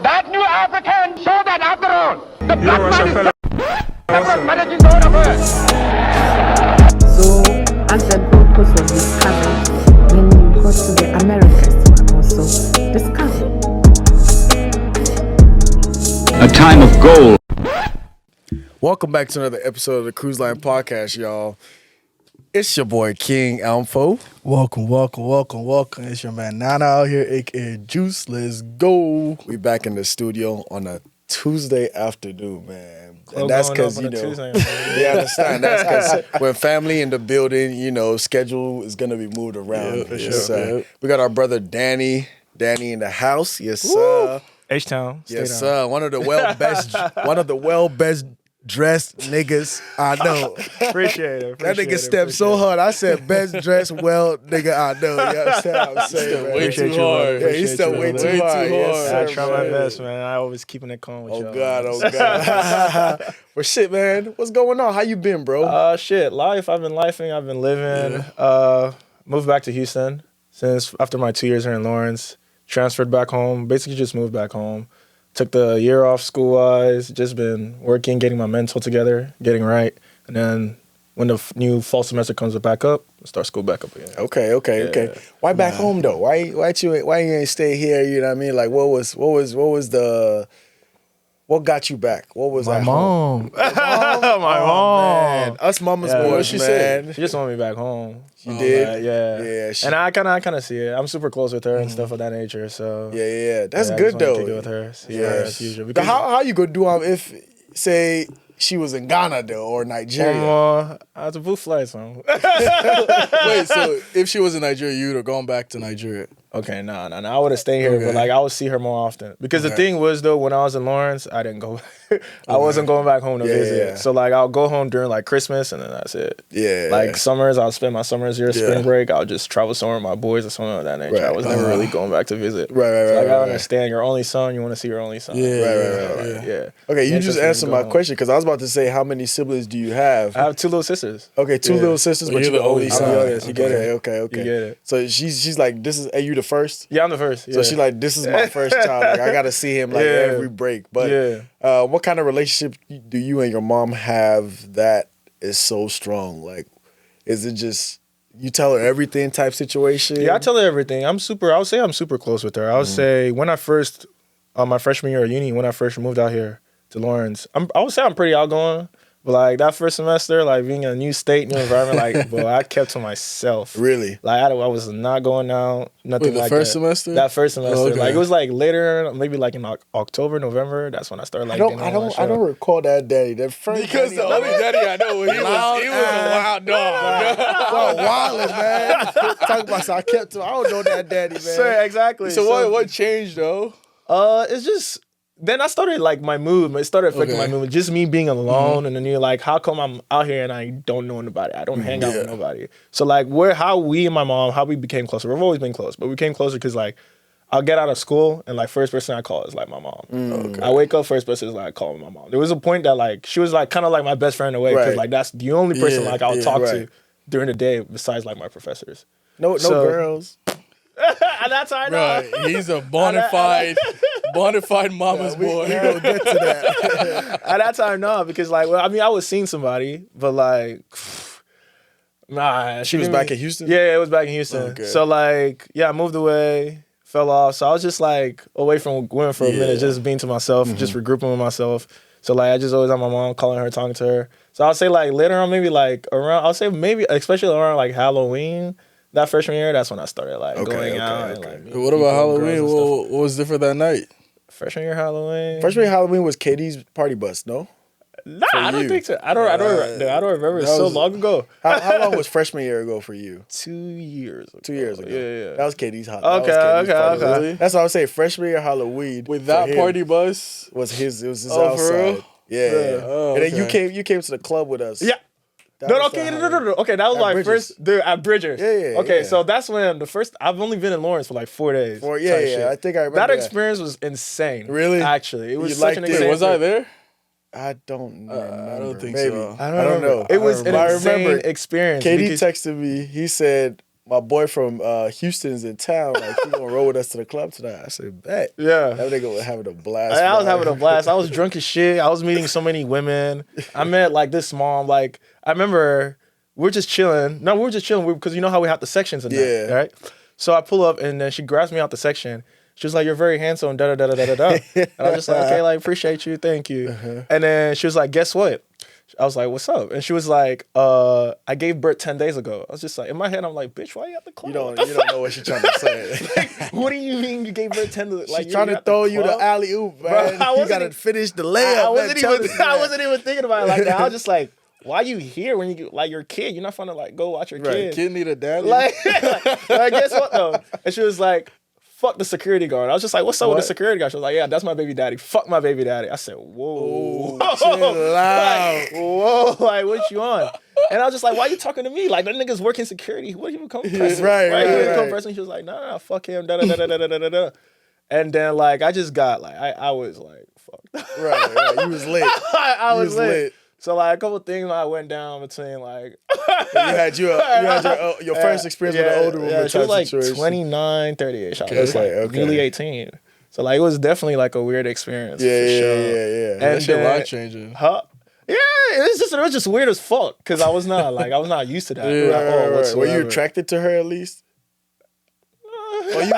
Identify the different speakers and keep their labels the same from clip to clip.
Speaker 1: That new African saw that after all, the black man is managing the whole world.
Speaker 2: So, as the Gold Coast was discovered, then you got to the Americas to also discover.
Speaker 3: A time of gold.
Speaker 4: Welcome back to another episode of the CruiseLine podcast, y'all. It's your boy King Alpho.
Speaker 5: Welcome. It's your man Nana out here, aka Juice. Let's go.
Speaker 4: We back in the studio on a Tuesday afternoon, man. And that's because, you know, you understand. That's because when family in the building, you know, schedule is going to be moved around.
Speaker 5: Yeah, for
Speaker 4: Yes,
Speaker 5: sure.
Speaker 4: We got our brother Danny in the house. Yes, sir.
Speaker 6: H-Town.
Speaker 4: Yes, sir. One of the well best dressed niggas I know.
Speaker 6: Appreciate it.
Speaker 4: That nigga stepped so hard. I said best dressed well nigga I know. You understand what I'm saying, man?
Speaker 5: Way too hard.
Speaker 4: Yeah, he stepped way too hard. Yes,
Speaker 6: I
Speaker 4: sir,
Speaker 6: try my
Speaker 4: man.
Speaker 6: best, man. I always keeping it calm with y'all.
Speaker 4: Oh God. Well, shit, man. What's going on? How you been, bro?
Speaker 6: Life. I've been lifing. I've been living. Moved back to Houston since after my 2 years here in Lawrence. Transferred back home. Basically just moved back home. Took the year off school-wise. Just been working, getting my mental together, getting right. And then when the new fall semester comes back up, start school back up again.
Speaker 4: Okay. Why back home though? Why you ain't stay here? You know what I mean? Like what got you back? What was
Speaker 5: My
Speaker 4: at
Speaker 5: mom.
Speaker 6: My
Speaker 4: home?
Speaker 6: mom.
Speaker 4: Man. Us mama's
Speaker 6: Yeah,
Speaker 4: boys,
Speaker 6: what she
Speaker 4: man.
Speaker 6: She just want me back home.
Speaker 4: She did?
Speaker 6: Like, yeah.
Speaker 4: Yeah, she-
Speaker 6: And I kind of see it. I'm super close with her and stuff of that nature. So
Speaker 4: Yeah. That's
Speaker 6: yeah, I
Speaker 4: good
Speaker 6: just wanna
Speaker 4: though.
Speaker 6: kick it with her. Yeah,
Speaker 4: Yes.
Speaker 6: as usual.
Speaker 4: But how you gonna do if say she was in Ghana though or Nigeria?
Speaker 6: I have to book flights, man.
Speaker 5: Wait, so if she was in Nigeria, you would have gone back to Nigeria.
Speaker 6: Okay, nah. I would have stayed here, but like I would see her more often. Because the thing was though, when I was in Lawrence, I didn't go. I wasn't going back home to visit.
Speaker 4: Yeah.
Speaker 6: So like I'll go home during like Christmas, and then that's it.
Speaker 4: Yeah.
Speaker 6: Like summers, I'll spend my summers here.
Speaker 4: Yeah.
Speaker 6: Spring break, I'll just travel somewhere with my boys or something of that nature.
Speaker 4: Right.
Speaker 6: I was never really going back to visit.
Speaker 4: Right.
Speaker 6: So, like I
Speaker 4: right.
Speaker 6: understand your only son. You want to see your only son.
Speaker 5: Yeah.
Speaker 6: Yeah.
Speaker 4: Okay, you just
Speaker 6: Interesting to
Speaker 4: answered
Speaker 6: go
Speaker 4: my
Speaker 6: home.
Speaker 4: question because I was about to say how many siblings do you have?
Speaker 6: I have two little sisters.
Speaker 4: Okay, two little sisters, but
Speaker 5: you're
Speaker 4: you're the
Speaker 5: the
Speaker 4: only
Speaker 5: oldest
Speaker 4: son.
Speaker 5: son.
Speaker 6: Yes, you get it.
Speaker 4: Okay.
Speaker 6: You get it.
Speaker 4: So she's like, this is, are you the first?
Speaker 6: Yeah, I'm the first. Yeah.
Speaker 4: So she's like, this is my first child. Like, I gotta see him like
Speaker 6: Yeah.
Speaker 4: every break. But
Speaker 6: Yeah.
Speaker 4: what kind of relationship do you and your mom have that is so strong? Like, is it just you tell her everything type situation?
Speaker 6: Yeah, I tell her everything. I would say I'm super close with her. I would say when I first, my freshman year of uni, when I first moved out here to Lawrence, I would say I'm pretty outgoing. But like that first semester, like being in a new state, new environment, like, bro, I kept to myself.
Speaker 4: Really?
Speaker 6: Like I was not going out, nothing
Speaker 5: Wait, the
Speaker 6: like
Speaker 5: first
Speaker 6: that.
Speaker 5: semester?
Speaker 6: That first semester.
Speaker 5: Oh, okay.
Speaker 6: Like it was like later, maybe like in October, November. That's when I started like.
Speaker 4: I don't recall that daddy. That first
Speaker 5: Because
Speaker 4: daddy,
Speaker 5: the only daddy I know, he was a wild dog.
Speaker 4: so wildin', man. Talk about I kept to. I don't know that daddy, man.
Speaker 6: Sure, exactly.
Speaker 5: So what changed though?
Speaker 6: It's just then I started like my mood. It started affecting my mood. Just me being alone, and then you're like, how come I'm out here and I don't know anybody? I don't hang out with nobody. So like, how we and my mom, how we became closer. We've always been close, but we became closer because like, I'll get out of school and like first person I call is like my mom. I wake up, first person is like calling my mom. There was a point that like she was like kind of like my best friend in a way because like that's the only person like I'll talk to during the day besides like my professors.
Speaker 4: No girls.
Speaker 6: And that's how I know.
Speaker 5: Right, he's a bona fide mama's boy.
Speaker 4: We gonna get to that.
Speaker 6: At that time, no, because like, well, I mean, I was seeing somebody, but like, nah.
Speaker 4: She was back in Houston?
Speaker 6: Yeah, it was back in Houston.
Speaker 4: Okay.
Speaker 6: So like, yeah, I moved away, fell off. So I was just like away from women for a minute, just being to myself, just regrouping with myself. So like, I just always had my mom, calling her, talking to her. So I'll say like later on, maybe like around, I'll say maybe especially around like Halloween. That freshman year, that's when I started like going out. And, like,
Speaker 5: What about Halloween? What was different that night?
Speaker 6: Freshman year Halloween.
Speaker 4: Freshman year Halloween was Katie's party bus, no?
Speaker 6: Nah, I don't think so. I don't remember. It's so long ago.
Speaker 4: How long was freshman year ago for you?
Speaker 6: 2 years ago.
Speaker 4: 2 years ago.
Speaker 6: Yeah.
Speaker 4: That was Katie's
Speaker 6: Okay.
Speaker 4: Really? That's what I was saying. Freshman year Halloween
Speaker 5: With that party bus?
Speaker 4: was his. It was his
Speaker 5: Oh,
Speaker 4: outside.
Speaker 5: for real?
Speaker 4: Yeah.
Speaker 5: Oh,
Speaker 4: and then
Speaker 5: okay.
Speaker 4: you came to the club with us.
Speaker 6: Yeah.
Speaker 4: That
Speaker 6: No.
Speaker 4: was the Halloween.
Speaker 6: Okay, that was
Speaker 4: At
Speaker 6: my
Speaker 4: Bridges.
Speaker 6: first at Bridgers.
Speaker 4: Yeah.
Speaker 6: Okay, so that's when I've only been in Lawrence for like 4 days.
Speaker 4: Yeah.
Speaker 6: type shit.
Speaker 4: I think I remember
Speaker 6: That
Speaker 4: that.
Speaker 6: experience was insane.
Speaker 4: Really?
Speaker 6: Actually, it was
Speaker 4: You
Speaker 6: such
Speaker 4: liked
Speaker 6: an
Speaker 4: it?
Speaker 6: insane.
Speaker 5: Was I there?
Speaker 4: I don't remember.
Speaker 5: don't think
Speaker 4: Maybe.
Speaker 5: so.
Speaker 6: I
Speaker 4: don't know.
Speaker 6: It was an
Speaker 4: I
Speaker 6: insane
Speaker 4: remember
Speaker 6: experience.
Speaker 4: Katie
Speaker 6: because-
Speaker 4: texted me. He said my boy from Houston's in town. Like, he gonna roll with us to the club tonight. I said, bet.
Speaker 6: Yeah.
Speaker 4: That nigga was having a blast.
Speaker 6: I was having a blast. I was drunk as shit. I was meeting so many women. I met like this mom. Like, I remember we're just chilling. No, we were just chilling because you know how we have the sections in there, right? So I pull up and then she grabs me out the section. She was like, "You're very handsome." Da da da da da da. And I was just like, "Okay, like appreciate you, thank you." And then she was like, "Guess what?" I was like, "What's up?" And she was like, "I gave birth 10 days ago." I was just like, in my head, I'm like, "Bitch, why you at the club?"
Speaker 4: You don't know what she's trying to say.
Speaker 6: Like, what do you mean you gave birth 10 days? Like,
Speaker 4: She's trying to throw you the alley oop, man.
Speaker 6: Bro,
Speaker 4: You gotta finish the layup.
Speaker 6: I wasn't even thinking about it like that. I was just like, why you here when you like your kid? You're not fun to like go watch your kid.
Speaker 5: Kid need a daddy.
Speaker 6: Like, guess what though? And she was like, fuck the security guard. I was just like, what's up with the security guard? She was like, yeah, that's my baby daddy. Fuck my baby daddy. I said, whoa.
Speaker 4: Chill out.
Speaker 6: Like, whoa, like what you on? And I was just like, why you talking to me? Like, that nigga's working security. What do you become president?
Speaker 4: Right.
Speaker 6: He become president. She was like, nah, fuck him. Da, da, da, da, da, da, da, da. And then like I just got like I was like, fuck.
Speaker 4: Right. You was lit.
Speaker 6: I was lit. So like a couple things I went down between like
Speaker 4: you had your first experience with an older woman.
Speaker 6: Yeah, she was like
Speaker 4: situation.
Speaker 6: 29, 30-ish. I was
Speaker 4: Okay,
Speaker 6: like nearly 18. So like it was definitely like a weird experience.
Speaker 4: Yeah.
Speaker 6: And
Speaker 5: That shit
Speaker 6: then-
Speaker 5: life changing.
Speaker 6: Huh? Yeah, it was just weird as fuck because I was not used to that.
Speaker 4: Right. Were you attracted to her at least? Or you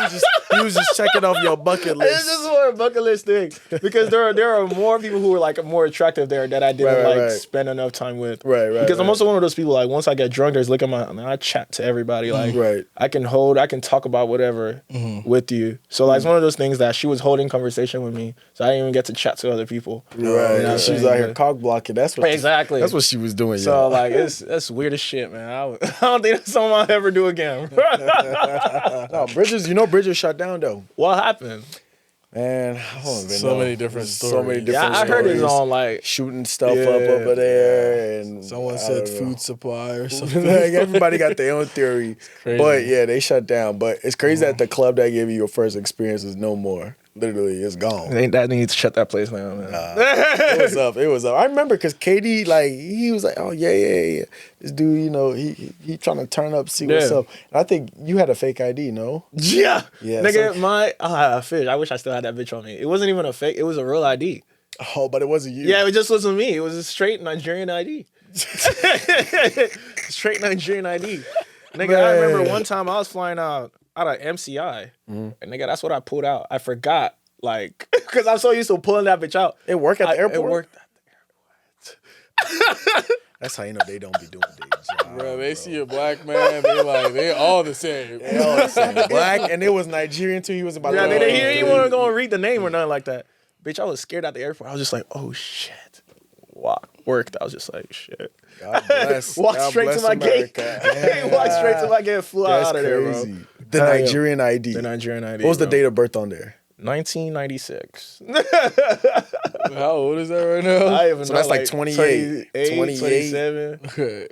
Speaker 4: was just checking off your bucket list?
Speaker 6: It's just more a bucket list thing because there are more people who are like more attractive there that I didn't spend enough time with.
Speaker 4: Right.
Speaker 6: Because I'm also one of those people like once I get drunk, there's I chat to everybody like I can talk about whatever with you. So like it's one of those things that she was holding conversation with me, so I didn't even get to chat to other people.
Speaker 4: Right.
Speaker 6: You know what I'm
Speaker 4: She was
Speaker 6: saying?
Speaker 4: out here cock blocking. That's what she was doing.
Speaker 6: So like that's weird as shit, man. I don't think that's something I'll ever do again.
Speaker 4: No, Bridges shut down though.
Speaker 6: What happened?
Speaker 4: Man,
Speaker 5: So many different stories.
Speaker 4: So many different
Speaker 6: I heard it's
Speaker 4: stories.
Speaker 6: on like
Speaker 4: Shooting stuff up over there, and
Speaker 5: Someone
Speaker 4: I
Speaker 5: said
Speaker 4: don't know.
Speaker 5: food supply or something.
Speaker 4: Like, everybody got their own theory,
Speaker 5: Crazy.
Speaker 4: but yeah, they shut down. But it's crazy that the club that gave you your first experience is no more. Literally, it's gone.
Speaker 6: that needs to shut that place down, man.
Speaker 4: It was up. I remember because KD, like, he was like, oh yeah. This dude, he trying to turn up, see what's up. And I think you had a fake ID, no?
Speaker 6: Yeah. Nigga,
Speaker 4: so-
Speaker 6: fish. I wish I still had that bitch on me. It wasn't even a fake. It was a real ID.
Speaker 4: Oh, but it wasn't you.
Speaker 6: Yeah, it just wasn't me. It was a straight Nigerian ID. Straight Nigerian ID. Nigga, I remember one time I was flying out of MCI. And nigga, that's what I pulled out. I forgot. Like, because I'm so used to pulling that bitch out.
Speaker 4: It worked at the airport?
Speaker 6: It worked at the airport.
Speaker 4: That's how you know they don't be doing their job.
Speaker 5: Bro, they see a black man, they all the same.
Speaker 4: They all the same. Black, and it was Nigerian too. He was about
Speaker 6: Yeah,
Speaker 4: to
Speaker 6: they didn't even want to go and read the name or nothing like that. Bitch, I was scared at the airport. I was just like, oh shit. Wow. Worked. I was just like, shit.
Speaker 4: God bless.
Speaker 6: Walked
Speaker 4: God
Speaker 6: straight
Speaker 4: bless
Speaker 6: to my gate.
Speaker 4: America.
Speaker 6: Walked straight to my gate. Flew
Speaker 4: That's
Speaker 6: out of there,
Speaker 4: crazy.
Speaker 6: bro.
Speaker 4: The Nigerian ID.
Speaker 6: The Nigerian ID.
Speaker 4: What was the
Speaker 6: bro.
Speaker 4: date of birth on there?
Speaker 6: 1996.
Speaker 5: How old is that right now?
Speaker 6: I even
Speaker 4: So
Speaker 6: know,
Speaker 4: that's like 28.
Speaker 6: 27.
Speaker 5: Okay.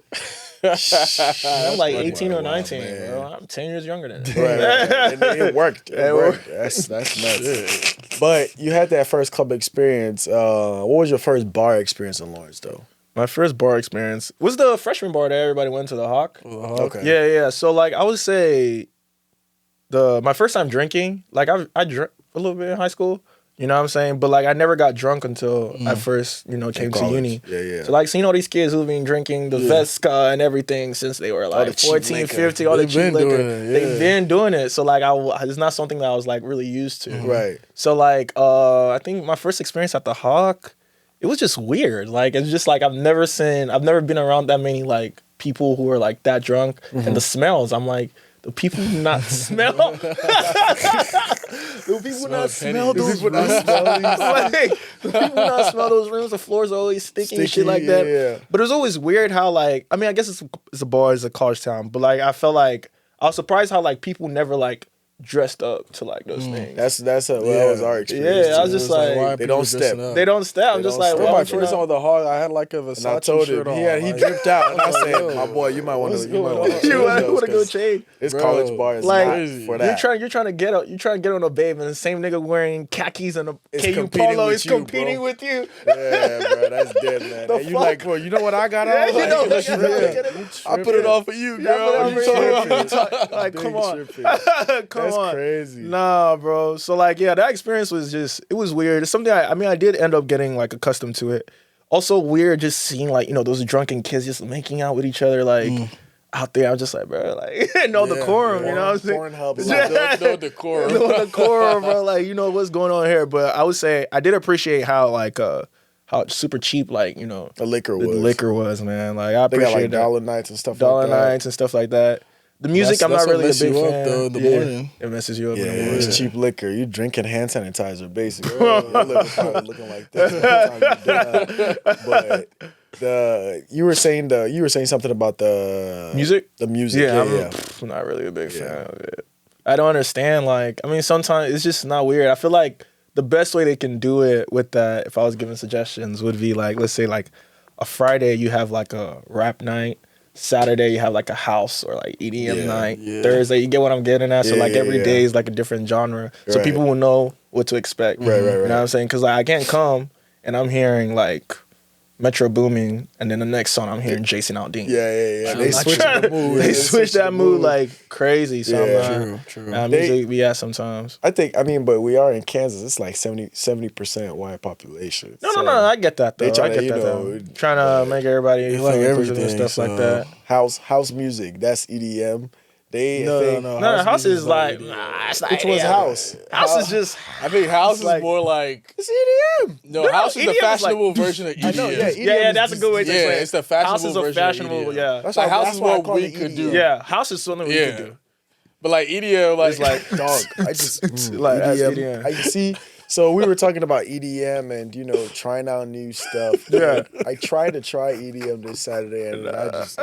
Speaker 6: I'm like 18 or 19,
Speaker 4: man.
Speaker 6: bro. I'm 10 years younger than that.
Speaker 4: Right. And it worked. It worked. That's nuts. But you had that first club experience. What was your first bar experience in Lawrence, though?
Speaker 6: My first bar experience was the freshman bar that everybody went to, the Hawk.
Speaker 4: Okay.
Speaker 6: Yeah. So like I would say my first time drinking, like I drank a little bit in high school. You know what I'm saying? But like I never got drunk until I first, came to
Speaker 4: college.
Speaker 6: uni.
Speaker 4: Yeah.
Speaker 6: So like seeing all these kids who've been drinking the Vesca and everything since they were like
Speaker 4: the cheap
Speaker 6: 14,
Speaker 4: liquor.
Speaker 6: 15, all the
Speaker 5: They've
Speaker 6: cheap
Speaker 5: been
Speaker 6: liquor.
Speaker 5: doing it, yeah.
Speaker 6: They've been doing it. So like it's not something that I was like really used to.
Speaker 4: Right.
Speaker 6: So like I think my first experience at the Hawk, it was just weird. Like it's just like I've never been around that many like people who are like that drunk and the smells. I'm like, do people not smell? Do people not smell those rooms? Like, do people not smell those rooms? The floors are always sticky and shit like that.
Speaker 4: Yeah.
Speaker 6: But it was always weird how like, I mean, I guess it's a bar, it's a college town, but like I felt like I was surprised how like people never like dressed up to like those things.
Speaker 4: That was our experience.
Speaker 6: Yeah, I was just like,
Speaker 5: why
Speaker 4: they
Speaker 5: people
Speaker 4: don't
Speaker 5: dressing
Speaker 4: step.
Speaker 5: up?
Speaker 6: they don't step. I'm just like,
Speaker 5: Remember
Speaker 6: why
Speaker 5: my
Speaker 6: would you
Speaker 5: first
Speaker 6: not-
Speaker 5: time with the hog, I had like a
Speaker 4: And I
Speaker 5: Versace
Speaker 4: told
Speaker 5: shirt
Speaker 4: him,
Speaker 5: on.
Speaker 4: he
Speaker 5: like-
Speaker 4: dripped out, and I said,
Speaker 5: yo,
Speaker 4: "My boy, you might want to,
Speaker 5: what's
Speaker 4: you might
Speaker 5: going
Speaker 4: want
Speaker 5: on?
Speaker 4: to,
Speaker 6: You want to go change?
Speaker 4: This
Speaker 5: Bro,
Speaker 4: college bar is
Speaker 6: Like,
Speaker 4: not for that."
Speaker 6: you're trying to get on a babe, and the same nigga wearing khakis and a
Speaker 4: It's
Speaker 6: KU
Speaker 4: competing
Speaker 6: polo
Speaker 4: with
Speaker 6: is
Speaker 4: you,
Speaker 6: competing
Speaker 4: bro.
Speaker 6: with you.
Speaker 4: Yeah, bro, that's dead, man.
Speaker 6: The
Speaker 4: And you
Speaker 6: fuck?
Speaker 4: like, bro, you know what I got on?
Speaker 6: Yeah, you
Speaker 4: Like,
Speaker 6: know,
Speaker 4: look, you
Speaker 6: yeah.
Speaker 5: I put it on for you,
Speaker 6: Yeah,
Speaker 5: girl.
Speaker 6: but
Speaker 5: You talking about?
Speaker 6: like, come
Speaker 4: Big
Speaker 6: on,
Speaker 4: tripping.
Speaker 6: come
Speaker 4: That's
Speaker 6: on,
Speaker 4: crazy.
Speaker 6: Nah, bro. So like, yeah, that experience was it was weird. It's something I did end up getting like accustomed to it. Also weird just seeing like, those drunken kids just making out with each other like out there. I was just like, bro, like no decorum, you know what I'm saying?
Speaker 4: Pornhub,
Speaker 6: Yeah.
Speaker 5: No decorum.
Speaker 6: No decorum, bro. Like, what's going on here. But I would say I did appreciate how like how super cheap like,
Speaker 4: the liquor
Speaker 6: the
Speaker 4: was.
Speaker 6: liquor was, man. Like I
Speaker 4: They got
Speaker 6: appreciate
Speaker 4: like
Speaker 6: that.
Speaker 4: dollar nights and stuff
Speaker 6: Dollar
Speaker 4: like that.
Speaker 6: nights and stuff like that. The music, I'm
Speaker 5: That's
Speaker 6: not
Speaker 5: what
Speaker 6: really a
Speaker 5: mess you
Speaker 6: big
Speaker 5: up,
Speaker 6: fan.
Speaker 5: though, in the morning.
Speaker 6: It messes you up
Speaker 4: Yeah,
Speaker 6: in the morning.
Speaker 4: it's cheap liquor. You drinking hand sanitizer, basically. Your liver's probably looking like this by the time you're done. But you were saying something about the
Speaker 6: Music?
Speaker 4: The music,
Speaker 6: Yeah,
Speaker 4: yeah.
Speaker 6: I'm not really a big fan of it. I don't understand. Like, I mean, sometimes it's just not weird. I feel like the best way they can do it with that, if I was giving suggestions, would be like, let's say like a Friday you have like a rap night. Saturday you have like a house or like EDM night.
Speaker 5: Yeah.
Speaker 6: Thursday, you get what I'm getting at. So
Speaker 4: Yeah,
Speaker 6: like
Speaker 4: yeah,
Speaker 6: every
Speaker 4: yeah.
Speaker 6: day is like a different genre, so
Speaker 4: Right.
Speaker 6: people will know what to expect.
Speaker 4: Right.
Speaker 6: You know what I'm saying? Because like I can't come and I'm hearing like Metro Booming, and then the next song I'm hearing Jason Aldean.
Speaker 4: Yeah.
Speaker 6: I'm
Speaker 4: They
Speaker 6: not
Speaker 4: switched
Speaker 6: trying
Speaker 4: the
Speaker 6: to-
Speaker 4: mood.
Speaker 6: They switch that mood like crazy. So
Speaker 4: Yeah.
Speaker 6: I'm not,
Speaker 5: True.
Speaker 6: music be at sometimes.
Speaker 4: but we are in Kansas. It's like 70% white population.
Speaker 6: No, I get that though.
Speaker 4: They try
Speaker 6: I
Speaker 4: to,
Speaker 6: get
Speaker 4: you
Speaker 6: that
Speaker 4: know,
Speaker 6: though. Trying to make everybody feel
Speaker 5: like
Speaker 6: inclusive and
Speaker 5: everything,
Speaker 6: stuff like
Speaker 5: so-
Speaker 6: that.
Speaker 4: House music, that's EDM.
Speaker 5: No.
Speaker 6: No, house
Speaker 5: music
Speaker 6: is like,
Speaker 5: EDM.
Speaker 6: nah, it's not
Speaker 4: Which one's
Speaker 6: EDM.
Speaker 4: house?
Speaker 6: House is just,
Speaker 5: I think house is
Speaker 6: like-
Speaker 5: more like
Speaker 4: It's EDM.
Speaker 5: no. House is the
Speaker 6: EDM is like-
Speaker 5: fashionable version of EDM.
Speaker 4: I know, yeah.
Speaker 6: yeah, that's a good way to
Speaker 5: Yeah,
Speaker 6: explain it.
Speaker 5: it's the fashionable
Speaker 6: House is a
Speaker 5: version of
Speaker 6: fashionable,
Speaker 5: EDM.
Speaker 6: yeah.
Speaker 4: That's
Speaker 5: Like
Speaker 4: why-
Speaker 5: house
Speaker 4: that's
Speaker 5: is
Speaker 4: why I
Speaker 5: what
Speaker 4: call
Speaker 5: we
Speaker 4: it
Speaker 5: could
Speaker 4: EDM.
Speaker 5: do.
Speaker 6: Yeah, house is something we
Speaker 5: Yeah.
Speaker 6: could do.
Speaker 5: But like EDM, like
Speaker 6: It's like,
Speaker 4: Dog, I just
Speaker 6: Like, that's
Speaker 4: EDM.
Speaker 6: EDM.
Speaker 4: I see. So we were talking about EDM and trying out new stuff.
Speaker 6: Yeah.
Speaker 4: I tried to try EDM this Saturday and I just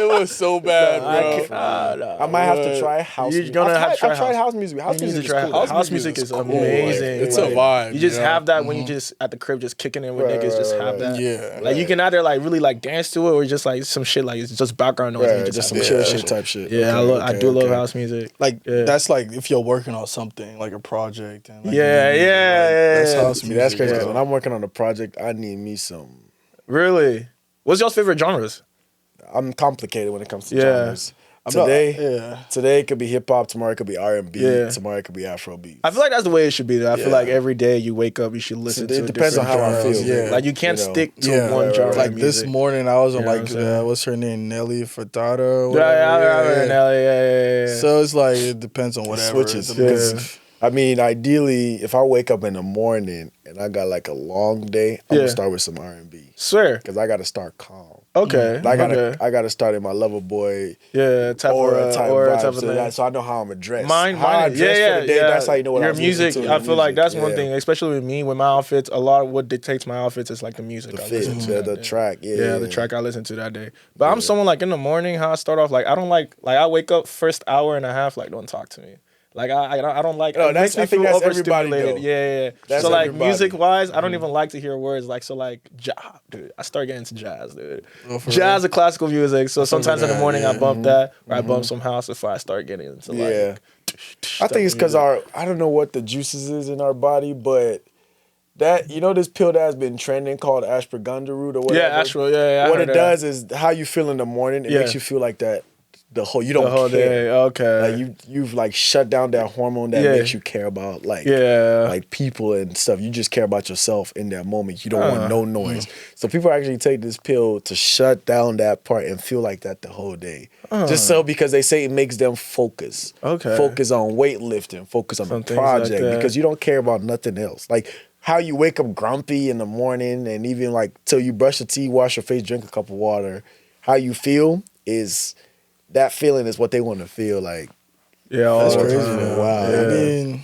Speaker 5: it was so bad, bro.
Speaker 4: I might have to try house.
Speaker 6: You're
Speaker 4: music.
Speaker 6: gonna have to try
Speaker 4: I've tried
Speaker 6: house.
Speaker 4: house music. House
Speaker 6: You need
Speaker 4: music
Speaker 6: to try
Speaker 4: is cool.
Speaker 6: house music is
Speaker 5: cool.
Speaker 6: amazing.
Speaker 5: It's a vibe,
Speaker 6: You just
Speaker 5: you know?
Speaker 6: have that when you just at the crib just kicking in with
Speaker 4: Right,
Speaker 6: niggas, just
Speaker 4: right,
Speaker 6: have
Speaker 4: right.
Speaker 6: that.
Speaker 5: Yeah.
Speaker 6: Like you can either like really like dance to it or just like some shit like it's just background noise. and you
Speaker 4: Right, just some
Speaker 6: have
Speaker 4: chill
Speaker 6: that
Speaker 4: shit type shit.
Speaker 6: Yeah,
Speaker 4: Okay,
Speaker 6: I do love
Speaker 4: okay.
Speaker 6: house music.
Speaker 5: Like
Speaker 6: Yeah.
Speaker 5: that's like if you're working on something like a project and like,
Speaker 6: Yeah,
Speaker 5: you need,
Speaker 6: yeah.
Speaker 5: that's house
Speaker 4: See,
Speaker 5: music.
Speaker 4: that's crazy. 'Cause
Speaker 5: bro.
Speaker 4: when I'm working on a project, I need me some.
Speaker 6: Really? What's y'all's favorite genres?
Speaker 4: I'm complicated when it comes to
Speaker 6: Yeah.
Speaker 4: genres. Today it could be hip hop. Tomorrow it could be R&B.
Speaker 6: Yeah.
Speaker 4: Tomorrow it could be Afro beat.
Speaker 6: I feel like that's the way it should be. Though. I feel
Speaker 5: Yeah.
Speaker 6: like every day you wake up, you should listen
Speaker 4: It
Speaker 6: to.
Speaker 4: depends on
Speaker 6: different
Speaker 4: how I
Speaker 6: genres.
Speaker 4: feel.
Speaker 5: Yeah.
Speaker 6: Like you can't
Speaker 4: You know.
Speaker 6: stick to
Speaker 5: Yeah,
Speaker 6: one
Speaker 4: right,
Speaker 6: genre.
Speaker 4: right,
Speaker 6: of
Speaker 5: Like this
Speaker 6: music.
Speaker 5: morning, I was on
Speaker 6: You know
Speaker 5: like
Speaker 6: what I'm saying?
Speaker 5: what's her name, Nelly Furtado. Or
Speaker 6: Yeah,
Speaker 5: whatever.
Speaker 6: yeah.
Speaker 5: So it's like it depends on whatever.
Speaker 4: Switches.
Speaker 5: It depends.
Speaker 6: Yeah.
Speaker 4: I mean, ideally, if I wake up in the morning and I got like a long day, I'm
Speaker 6: Yeah.
Speaker 4: gonna start with some R&B
Speaker 6: Swear.
Speaker 4: because I got to start calm.
Speaker 6: Okay.
Speaker 4: I
Speaker 6: okay.
Speaker 4: gotta start in my Lover Boy
Speaker 6: Yeah, type
Speaker 4: aura
Speaker 6: of
Speaker 4: type
Speaker 6: aura
Speaker 4: vibes,
Speaker 6: type of
Speaker 4: so,
Speaker 6: thing.
Speaker 4: that, so I know how I'm addressed.
Speaker 6: Mine,
Speaker 4: how I
Speaker 6: mine,
Speaker 4: dress
Speaker 6: yeah,
Speaker 4: for the day.
Speaker 6: yeah.
Speaker 4: That's how you know what
Speaker 6: your
Speaker 4: I'm
Speaker 6: music.
Speaker 4: listening to,
Speaker 6: I
Speaker 4: the
Speaker 6: feel like
Speaker 4: music,
Speaker 6: that's one
Speaker 4: yeah.
Speaker 6: thing, especially with me, with my outfits. A lot of what dictates my outfits is like the music.
Speaker 4: The
Speaker 6: I
Speaker 4: fit,
Speaker 6: listen to that
Speaker 4: the
Speaker 6: day.
Speaker 4: track, yeah.
Speaker 6: Yeah, the track I listen to that day. But I'm someone like in the morning, how I start off, like I don't like I wake up first hour and a half, like don't talk to me. Like I don't like.
Speaker 4: No,
Speaker 6: It
Speaker 4: that's-
Speaker 6: makes me
Speaker 4: I think
Speaker 6: feel
Speaker 4: that's everybody,
Speaker 6: overstimulated.
Speaker 4: though.
Speaker 6: Yeah.
Speaker 4: That's
Speaker 6: so like
Speaker 4: everybody.
Speaker 6: music wise, I don't even like to hear words. Like so like dude, I start getting into jazz, dude.
Speaker 5: for
Speaker 6: Jazz or classical music. So sometimes in the morning I bump that, or I
Speaker 4: Mm-hmm.
Speaker 6: bump some house before I start getting into like.
Speaker 4: Yeah. I think it's because I don't know what the juices is in our body, but that this pill that has been trending called ashwagandha root or whatever.
Speaker 6: Yeah, actual. Yeah. I
Speaker 4: What
Speaker 6: heard
Speaker 4: it
Speaker 6: that.
Speaker 4: does is how you feel in the morning. It
Speaker 6: Yeah.
Speaker 4: makes you feel like that you don't
Speaker 6: The whole
Speaker 4: care.
Speaker 6: day. Okay.
Speaker 4: Like you've like shut down that hormone that
Speaker 6: Yeah.
Speaker 4: makes you care about like
Speaker 6: Yeah.
Speaker 4: people and stuff. You just care about yourself in that moment. You don't want no noise.
Speaker 6: Mm.
Speaker 4: So people actually take this pill to shut down that part and feel like that the whole day. Just so because they say it makes them focus.
Speaker 6: Okay.
Speaker 4: Focus on weightlifting, focus on
Speaker 6: Some
Speaker 4: the
Speaker 6: things like
Speaker 4: project
Speaker 6: that.
Speaker 4: because you don't care about nothing else. Like how you wake up grumpy in the morning and even like till you brush your teeth, wash your face, drink a cup of water, how you feel is that feeling is what they want to feel like.
Speaker 6: Yeah. All
Speaker 5: That's
Speaker 6: the
Speaker 5: crazy.
Speaker 6: time.
Speaker 5: Man.
Speaker 4: Wow.
Speaker 5: I mean,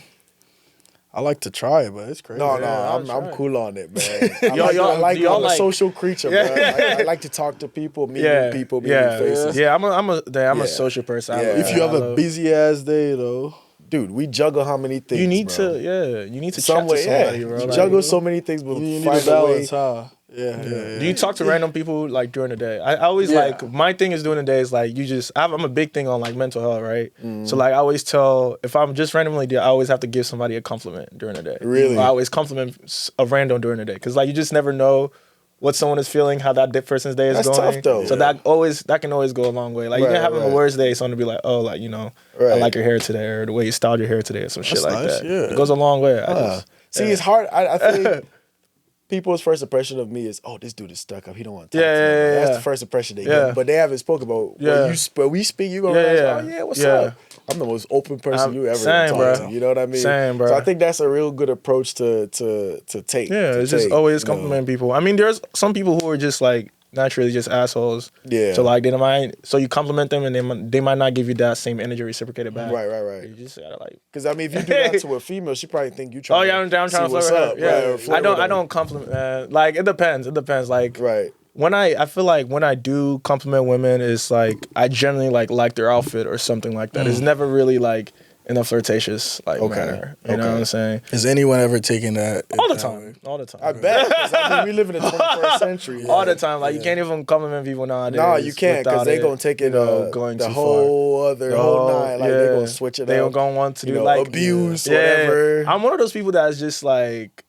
Speaker 5: I like to try it, but it's crazy.
Speaker 4: No, I'm cool on it, man. I like I'm a social creature, bro. I like to talk to people, meet new people, meet new faces.
Speaker 6: Yeah, I'm a social person.
Speaker 5: If you have a busy ass day though.
Speaker 4: Dude, we juggle how many things,
Speaker 6: you need
Speaker 4: bro.
Speaker 6: you need to chat to somebody, bro.
Speaker 4: You juggle so many things, but
Speaker 5: You need
Speaker 4: find
Speaker 5: to balance,
Speaker 4: a way.
Speaker 5: huh? Yeah.
Speaker 6: Do you talk to random people like during the day? I always like my thing is during the day is like I'm a big thing on like mental health, right? So like I always tell if I'm just randomly there, I always have to give somebody a compliment during the day.
Speaker 4: Really?
Speaker 6: Or I always compliment a random during the day because like you just never know what someone is feeling, how that person's day is
Speaker 4: That's
Speaker 6: going.
Speaker 4: tough, though.
Speaker 6: So that can always go a long way. Like you can have a worst day, someone to be like, oh, like I like your hair today, or the way you styled your hair today, or some shit like
Speaker 5: nice,
Speaker 6: that.
Speaker 5: yeah.
Speaker 6: It goes a long way.
Speaker 4: See, it's hard. I think people's first impression of me is, oh, this dude is stuck up. He don't want to talk to me. That's the first impression they get. But they haven't spoken about when we speak, you're going to realize, oh, yeah, what's up? I'm the most open person you ever talk to. You know what I mean?
Speaker 6: Same, bro.
Speaker 4: So I think that's a real good approach to take.
Speaker 6: Yeah, it's just always compliment people. I mean, there's some people who are just like naturally just assholes.
Speaker 4: Yeah.
Speaker 6: So like they don't mind. So you compliment them and they might not give you that same energy reciprocated back.
Speaker 4: Right.
Speaker 6: You just gotta like.
Speaker 4: Because I mean, if you do that to a female, she probably think you trying.
Speaker 6: Oh yeah, I'm trying to
Speaker 4: what's
Speaker 6: flirt
Speaker 4: up.
Speaker 6: with her. Yeah.
Speaker 4: Right,
Speaker 6: I don't compliment. Like it depends. Like
Speaker 4: right.
Speaker 6: When I feel like when I do compliment women, it's like I generally like their outfit or something like that. It's never really like in a flirtatious manner. You know what I'm saying?
Speaker 5: Has anyone ever taken that?
Speaker 6: All the time.
Speaker 4: I bet. 'Cause I mean, we live in the 21st century.
Speaker 6: All the time. Like you can't even compliment people nowadays.
Speaker 4: No, you can't because they gonna take it
Speaker 6: going
Speaker 4: the
Speaker 6: too
Speaker 4: whole
Speaker 6: far.
Speaker 4: whole night. Like they gonna switch it
Speaker 6: They
Speaker 4: up.
Speaker 6: gonna want to do like
Speaker 4: abuse, whatever.
Speaker 6: I'm one of those people that's just like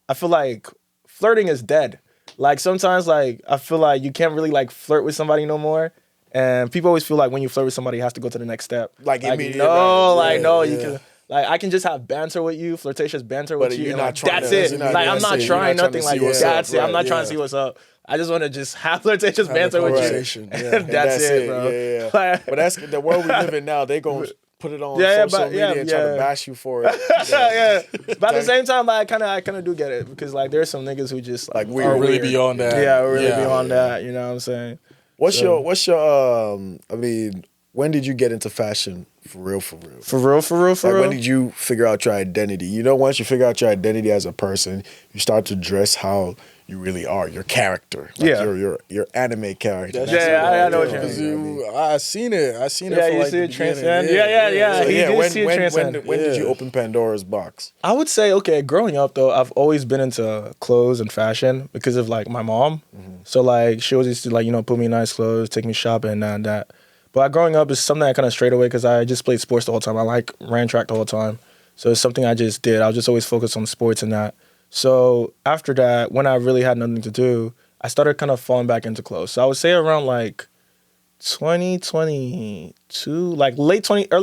Speaker 6: I feel like flirting is dead. Like sometimes like I feel like you can't really like flirt with somebody no more. And people always feel like when you flirt with somebody, you have to go to the next step.
Speaker 4: Like immediately.
Speaker 6: You can. Like I can just have banter with you, flirtatious banter with you.
Speaker 4: You're
Speaker 6: And
Speaker 4: not
Speaker 6: like,
Speaker 4: trying
Speaker 6: that's
Speaker 4: to-
Speaker 6: it.
Speaker 4: you're not-
Speaker 6: Like I'm
Speaker 4: that's
Speaker 6: not
Speaker 4: it.
Speaker 6: trying
Speaker 4: You're not trying
Speaker 6: nothing
Speaker 4: to
Speaker 6: like
Speaker 4: see what's
Speaker 6: that's
Speaker 4: up.
Speaker 6: it. I'm not
Speaker 4: Right,
Speaker 6: trying to see what's up. I just want to just have flirtatious banter with you.
Speaker 4: And
Speaker 6: That's it, bro.
Speaker 4: Yeah. But that's the world we live in now. They gonna put it on social media and try to bash you for it.
Speaker 6: Yeah. But at the same time, like I kind of do get it because like there's some niggas who just like
Speaker 4: weird.
Speaker 5: Are really
Speaker 6: weird.
Speaker 5: beyond that.
Speaker 6: Yeah, we're really beyond that. You know what I'm saying?
Speaker 4: What's your I mean, when did you get into fashion for real?
Speaker 6: For real.
Speaker 4: When did you figure out your identity? You know, once you figure out your identity as a person, you start to dress how you really are, your character. Like your anime character.
Speaker 6: I know what you
Speaker 5: mean. I seen it.
Speaker 6: Yeah,
Speaker 5: for
Speaker 6: you
Speaker 5: like
Speaker 6: see
Speaker 5: the
Speaker 6: it
Speaker 5: beginning.
Speaker 6: transcend. Yeah.
Speaker 4: So,
Speaker 6: He did see it transcend.
Speaker 4: when did you open Pandora's box?
Speaker 6: I would say, okay, growing up though, I've always been into clothes and fashion because of like my mom. So like she always used to like, put me in nice clothes, take me shopping and that. But growing up is something I kind of strayed away because I just played sports the whole time. I ran track the whole time. So it's something I just did. I was just always focused on sports and that. So after that, when I really had nothing to do, I started kind of falling back into clothes. So I would say around like 2022, like early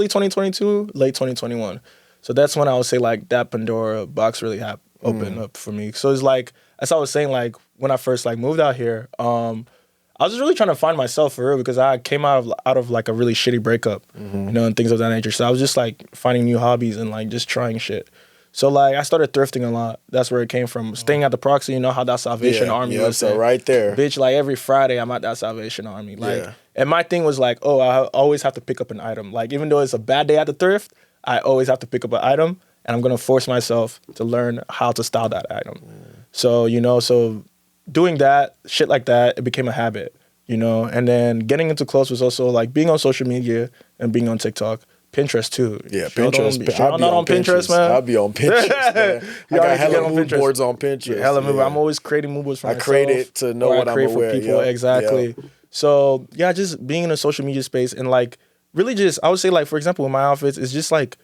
Speaker 6: 2022, late 2021. So that's when I would say like that Pandora box really opened up for me. So it's like, as I was saying, like when I first like moved out here, I was just really trying to find myself for real because I came out of like a really shitty breakup, and things of that nature. So I was just like finding new hobbies and like just trying shit. So like I started thrifting a lot. That's where it came from. Staying at the Proxy, you know how that Salvation Army was.
Speaker 4: So right there.
Speaker 6: Bitch, like every Friday I'm at that Salvation Army. Like, and my thing was like, I always have to pick up an item. Like even though it's a bad day at the thrift, I always have to pick up an item, and I'm gonna force myself to learn how to style that item. So so doing that shit like that, it became a habit. And then getting into clothes was also like being on social media and being on TikTok. Pinterest too.
Speaker 4: Yeah, Pinterest.
Speaker 6: I'm not on Pinterest, man.
Speaker 4: I'll be on Pinterest, man. I got hella mood boards on Pinterest.
Speaker 6: Yeah, hella mood. I'm always creating mood boards for myself.
Speaker 4: I create it to know what I'm gonna wear.
Speaker 6: People. Exactly. So yeah, just being in a social media space and like really just, I would say like, for example, with my outfits, it's just like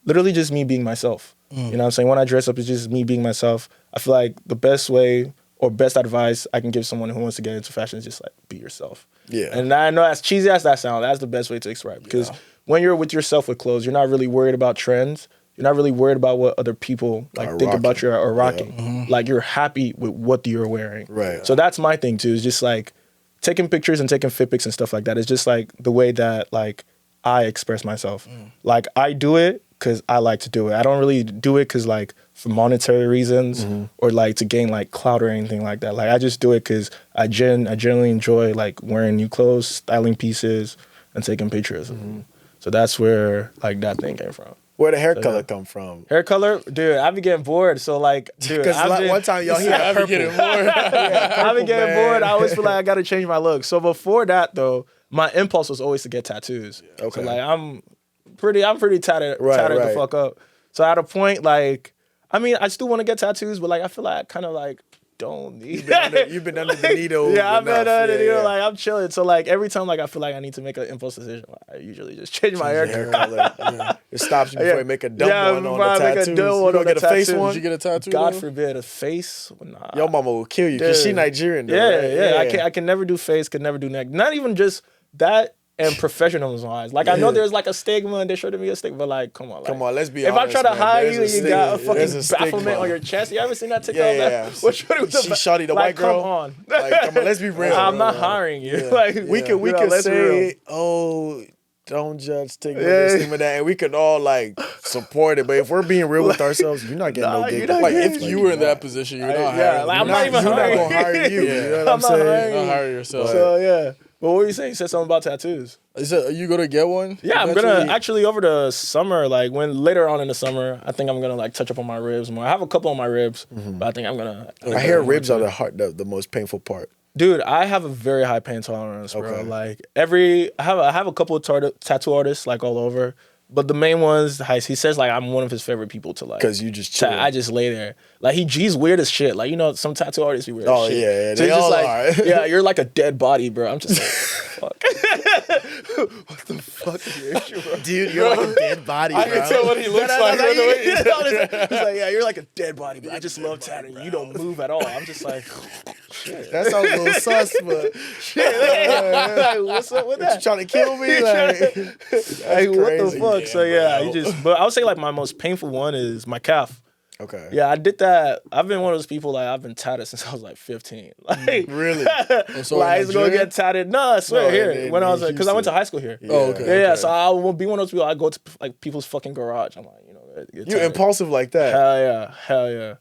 Speaker 6: literally just me being myself. You know what I'm saying? When I dress up, it's just me being myself. I feel like the best way or best advice I can give someone who wants to get into fashion is just like be yourself.
Speaker 4: Yeah.
Speaker 6: And I know as cheesy as that sounds, that's the best way to describe it. Because when you're with yourself with clothes, you're not really worried about trends. You're not really worried about what other people like think about you or rocking. Like you're happy with what you're wearing.
Speaker 4: Right.
Speaker 6: So that's my thing too. Is just like taking pictures and taking fit pics and stuff like that. It's just like the way that like I express myself. Like I do it because I like to do it. I don't really do it because like for monetary reasons or like to gain like clout or anything like that. Like I just do it because I generally enjoy like wearing new clothes, styling pieces, and taking pictures. So that's where like that thing came from.
Speaker 4: Where the hair color come from?
Speaker 6: Hair color, dude. I be getting bored. So like, dude,
Speaker 4: Because one time y'all
Speaker 5: I be getting more.
Speaker 6: I be getting bored. I always feel like I gotta change my look. So before that though, my impulse was always to get tattoos.
Speaker 4: Okay.
Speaker 6: So like I'm pretty tatted
Speaker 4: Right.
Speaker 6: the fuck up. So at a point, like, I mean, I still want to get tattoos, but like I feel like I kind of like don't need.
Speaker 4: You've been under the needle.
Speaker 6: Yeah, I've been
Speaker 4: enough.
Speaker 6: under the needle.
Speaker 4: Yeah.
Speaker 6: Like I'm chilling. So like every time like I feel like I need to make an impulse decision, I usually just change my hair color.
Speaker 4: color. It stops you before you make a dumb one on
Speaker 6: before
Speaker 4: the
Speaker 6: I make a
Speaker 4: tattoos.
Speaker 6: dumb
Speaker 4: You
Speaker 6: one
Speaker 4: gonna
Speaker 6: on
Speaker 4: get
Speaker 6: the
Speaker 4: a face
Speaker 6: tattoo.
Speaker 4: one?
Speaker 5: Did you get a tattoo?
Speaker 6: God
Speaker 5: though?
Speaker 6: forbid a face. Nah.
Speaker 4: Your mama will kill you because she
Speaker 6: Dude.
Speaker 4: Nigerian. Though,
Speaker 6: Yeah,
Speaker 4: right?
Speaker 6: I can never do face, can never do neck. Not even just that and professionalism wise. Like I know there's like a stigma and there should be a stigma, but like come on. Like,
Speaker 4: Come on, let's be
Speaker 6: if
Speaker 4: honest.
Speaker 6: I try to
Speaker 4: man,
Speaker 6: hire
Speaker 4: there's
Speaker 6: you and you
Speaker 4: stigma.
Speaker 6: got a
Speaker 4: There's
Speaker 6: fucking
Speaker 4: stigma.
Speaker 6: bafflement on your chest, you ever seen that TikTok?
Speaker 4: Yeah.
Speaker 6: What shorty with
Speaker 4: She shawty the
Speaker 6: like,
Speaker 4: white girl.
Speaker 6: Come on.
Speaker 4: Like, come on, let's be real.
Speaker 6: I'm not hiring you. Like
Speaker 4: We could
Speaker 6: let's be real.
Speaker 4: say, oh, don't judge stigma, this, stigma, that, and we could all like support it. But if we're being real with ourselves, you're not getting no
Speaker 6: Nah,
Speaker 4: gig.
Speaker 6: you're not
Speaker 5: Like
Speaker 6: getting
Speaker 5: if you were in that position, you're not
Speaker 6: yeah,
Speaker 5: hiring.
Speaker 6: like, I'm
Speaker 5: you're
Speaker 6: not even
Speaker 4: You're not
Speaker 6: hiring.
Speaker 4: gonna hire you. You know what I'm
Speaker 6: not
Speaker 4: saying?
Speaker 6: hiring
Speaker 5: You're not hiring yourself.
Speaker 6: So yeah. But what were you saying? You said something about tattoos.
Speaker 5: Is it, are you gonna get one?
Speaker 6: Yeah, I'm
Speaker 5: eventually?
Speaker 6: gonna actually over the summer, like when later on in the summer, I think I'm gonna like touch up on my ribs more. I have a couple on my ribs, but I think I'm gonna.
Speaker 4: I hear ribs are the most painful part.
Speaker 6: Dude, I have a very high pain tolerance, bro.
Speaker 4: Okay.
Speaker 6: Like I have a couple of tattoo artists like all over, but the main ones, he says like I'm one of his favorite people to like.
Speaker 4: Because you just chill.
Speaker 6: I just lay there. Like he's weird as shit. Like you know some tattoo artists be weird.
Speaker 4: Oh,
Speaker 6: as shit.
Speaker 4: yeah,
Speaker 6: So
Speaker 4: they
Speaker 6: he's just
Speaker 4: all
Speaker 6: like,
Speaker 4: are.
Speaker 6: yeah, you're like a dead body, bro. I'm just like, fuck. What the fuck is your issue, bro?
Speaker 4: Dude, you're like a dead body, bro.
Speaker 5: I can tell what he looks like.
Speaker 6: He's like, yeah, you're like a dead body, but I just love tattooing. You don't move at all. I'm just like,
Speaker 4: That sounds a little sus, but
Speaker 6: like, what's up with
Speaker 4: you
Speaker 6: that?
Speaker 4: trying to kill me? Like,
Speaker 6: Like, what the
Speaker 4: crazy.
Speaker 6: fuck? So yeah, but I would say like my most painful one is my calf.
Speaker 4: okay.
Speaker 6: Yeah, I did that. I've been one of those people like I've been tatted since I was like 15. Like
Speaker 4: Really?
Speaker 5: So
Speaker 6: like I
Speaker 5: in
Speaker 6: used to go
Speaker 5: Nigeria?
Speaker 6: get tatted. No, I swear
Speaker 4: No,
Speaker 6: here
Speaker 4: in
Speaker 6: when I was because I went to
Speaker 4: Houston.
Speaker 6: high school here.
Speaker 5: Oh, okay.
Speaker 6: Yeah, so I will be one of those people. I go to like people's fucking garage. I'm like, you know, get
Speaker 4: You're
Speaker 6: tatted.
Speaker 4: impulsive like that.
Speaker 6: Hell yeah. Hell yeah.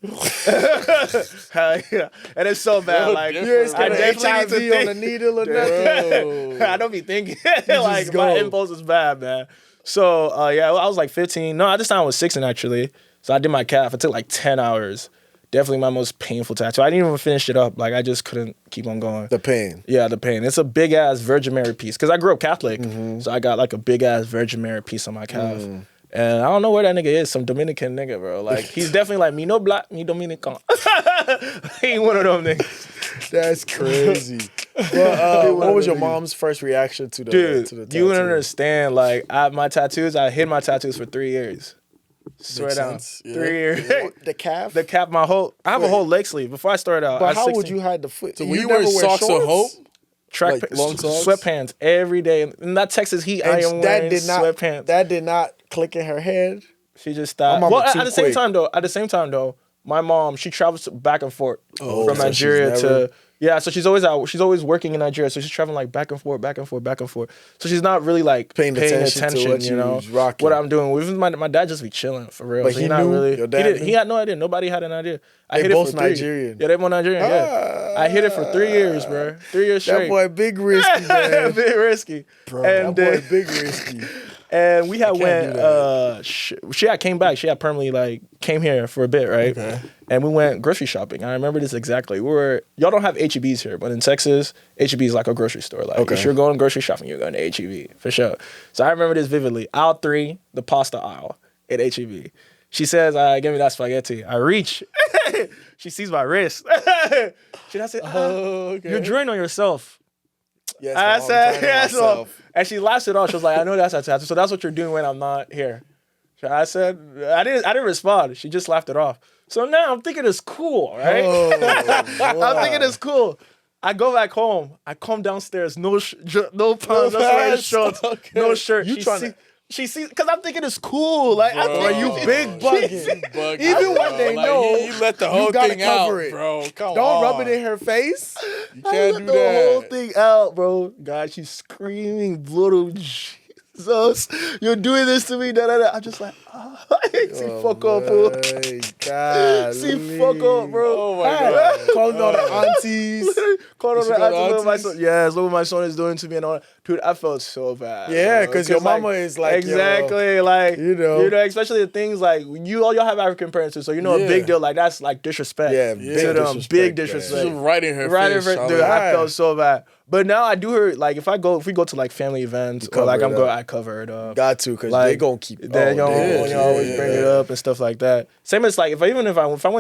Speaker 6: And it's so bad. Like,
Speaker 5: different,
Speaker 4: You ain't
Speaker 6: I
Speaker 4: scared of
Speaker 6: definitely need to
Speaker 4: HIV on the
Speaker 6: think.
Speaker 4: needle or nothing.
Speaker 6: I don't be thinking. Like,
Speaker 4: go.
Speaker 6: my impulse is bad, man. So, yeah, I was like 15. No, at this time I was 16, actually. So I did my calf. It took like 10 hours. Definitely my most painful tattoo. I didn't even finish it up. Like, I just couldn't keep on going.
Speaker 4: The pain.
Speaker 6: Yeah, the pain. It's a big ass Virgin Mary piece. Because I grew up Catholic.
Speaker 4: Mm-hmm.
Speaker 6: So I got like a big ass Virgin Mary piece on my calf. And I don't know where that nigga is. Some Dominican nigga, bro. Like, he's definitely like, me no black, me Dominican. He ain't one of them niggas.
Speaker 4: That's crazy. Well, what was your mom's first reaction to the
Speaker 6: Dude,
Speaker 4: to the
Speaker 6: you wouldn't
Speaker 4: tattoo?
Speaker 6: understand. Like, my tattoos, I hid my tattoos for 3 years. Swear
Speaker 5: Makes
Speaker 6: down.
Speaker 5: sense, yeah.
Speaker 6: 3 years.
Speaker 4: The calf?
Speaker 6: The cap, I have a whole leg sleeve. Before I started out, I
Speaker 4: But
Speaker 6: was
Speaker 4: how
Speaker 6: 16.
Speaker 4: would you hide the foot?
Speaker 5: So you wear socks of hope?
Speaker 6: track
Speaker 5: like long socks?
Speaker 6: sweatpants every day? In that Texas heat, I am wearing sweatpants.
Speaker 4: That did not click in her head.
Speaker 6: She just stopped.
Speaker 4: My mama
Speaker 6: Well,
Speaker 4: too
Speaker 6: at the same
Speaker 4: quick.
Speaker 6: time though, my mom, she travels back and forth
Speaker 4: Oh,
Speaker 6: from
Speaker 4: so she's
Speaker 6: Nigeria
Speaker 4: never-
Speaker 6: to so she's always out. She's always working in Nigeria, so she's traveling like back and forth. So she's not really like paying attention
Speaker 4: to what
Speaker 6: you
Speaker 4: you
Speaker 6: know,
Speaker 4: was rocking.
Speaker 6: what I'm doing. Even my dad just be chilling for real.
Speaker 4: But
Speaker 6: so
Speaker 4: he
Speaker 6: not
Speaker 4: knew?
Speaker 6: really.
Speaker 4: Your dad
Speaker 6: He
Speaker 4: knew?
Speaker 6: had no idea. Nobody had an idea. I
Speaker 4: They
Speaker 6: hid
Speaker 4: both
Speaker 6: it for 3.
Speaker 4: Nigerian.
Speaker 6: Yeah, they both Nigerian. Yeah, I hid it for 3 years, bro. 3 years straight.
Speaker 4: That boy big risky, man.
Speaker 6: Bit risky.
Speaker 4: Bro,
Speaker 6: And
Speaker 4: that boy
Speaker 6: then-
Speaker 4: big risky.
Speaker 6: And we had went.
Speaker 4: do that.
Speaker 6: She had came back. She had permanently like came here for a bit, right?
Speaker 5: Okay.
Speaker 6: And we went grocery shopping. I remember this exactly. Y'all don't have HEBs here, but in Texas, HEB is like a grocery store. Like
Speaker 4: Okay.
Speaker 6: if you're going grocery shopping, you're going to HEB for sure. So I remember this vividly. Aisle 3, the pasta aisle at HEB. She says, "Give me that spaghetti." I reach. She sees my wrist. She I said,
Speaker 5: okay.
Speaker 6: "You're drawing on yourself."
Speaker 4: Yes,
Speaker 6: I
Speaker 4: Mom, I'm
Speaker 6: said,
Speaker 4: trying to
Speaker 6: yeah, so,
Speaker 4: myself.
Speaker 6: and she laughs it off. She was like, I know that's a tattoo. So that's what you're doing when I'm not here. So I said, I didn't respond. She just laughed it off. So now I'm thinking it's cool, right?
Speaker 4: Oh,
Speaker 6: I'm thinking it's cool. I go back home. I come downstairs. No pants. That's why
Speaker 5: pants.
Speaker 6: shorts.
Speaker 5: Okay.
Speaker 6: No shirt.
Speaker 4: You tryna-
Speaker 6: She sees because I'm thinking it's cool. Like I
Speaker 5: Bro,
Speaker 6: think
Speaker 5: you
Speaker 4: big bugging.
Speaker 5: Bugging,
Speaker 4: Even
Speaker 5: bro.
Speaker 4: when they
Speaker 5: Like,
Speaker 4: know,
Speaker 5: you let the whole
Speaker 4: gotta
Speaker 5: thing out,
Speaker 4: cover it.
Speaker 5: bro. Come on.
Speaker 4: Don't rub it in her face.
Speaker 5: You
Speaker 6: I
Speaker 5: can't
Speaker 6: let
Speaker 5: do
Speaker 6: the
Speaker 5: that.
Speaker 6: whole thing out, bro. God, she's screaming, blood of Jesus. You're doing this to me. Da, da, da. I'm just like, see, fuck up, bro.
Speaker 4: Hey, God.
Speaker 6: See, fuck up, bro.
Speaker 5: Oh my God.
Speaker 4: Calling all the aunties.
Speaker 6: Call
Speaker 5: You
Speaker 6: on
Speaker 5: see
Speaker 6: the
Speaker 5: all the
Speaker 6: auntie, look what my
Speaker 5: aunties?
Speaker 6: son. Yes, look what my son is doing to me and all that. Dude, I felt so bad.
Speaker 4: Yeah, because your mama is like,
Speaker 6: exactly, like
Speaker 4: you know,
Speaker 6: especially the things like y'all have African parents too, so you know a big deal like that's like disrespect.
Speaker 4: Yeah,
Speaker 6: big disrespect.
Speaker 5: She's right in her face.
Speaker 6: Dude, I felt so bad. But now I do her like if we go to like family events or like I cover it up.
Speaker 4: Got to because
Speaker 6: like,
Speaker 4: they gonna keep.
Speaker 6: They always bring it up and stuff like that. Same as like if I went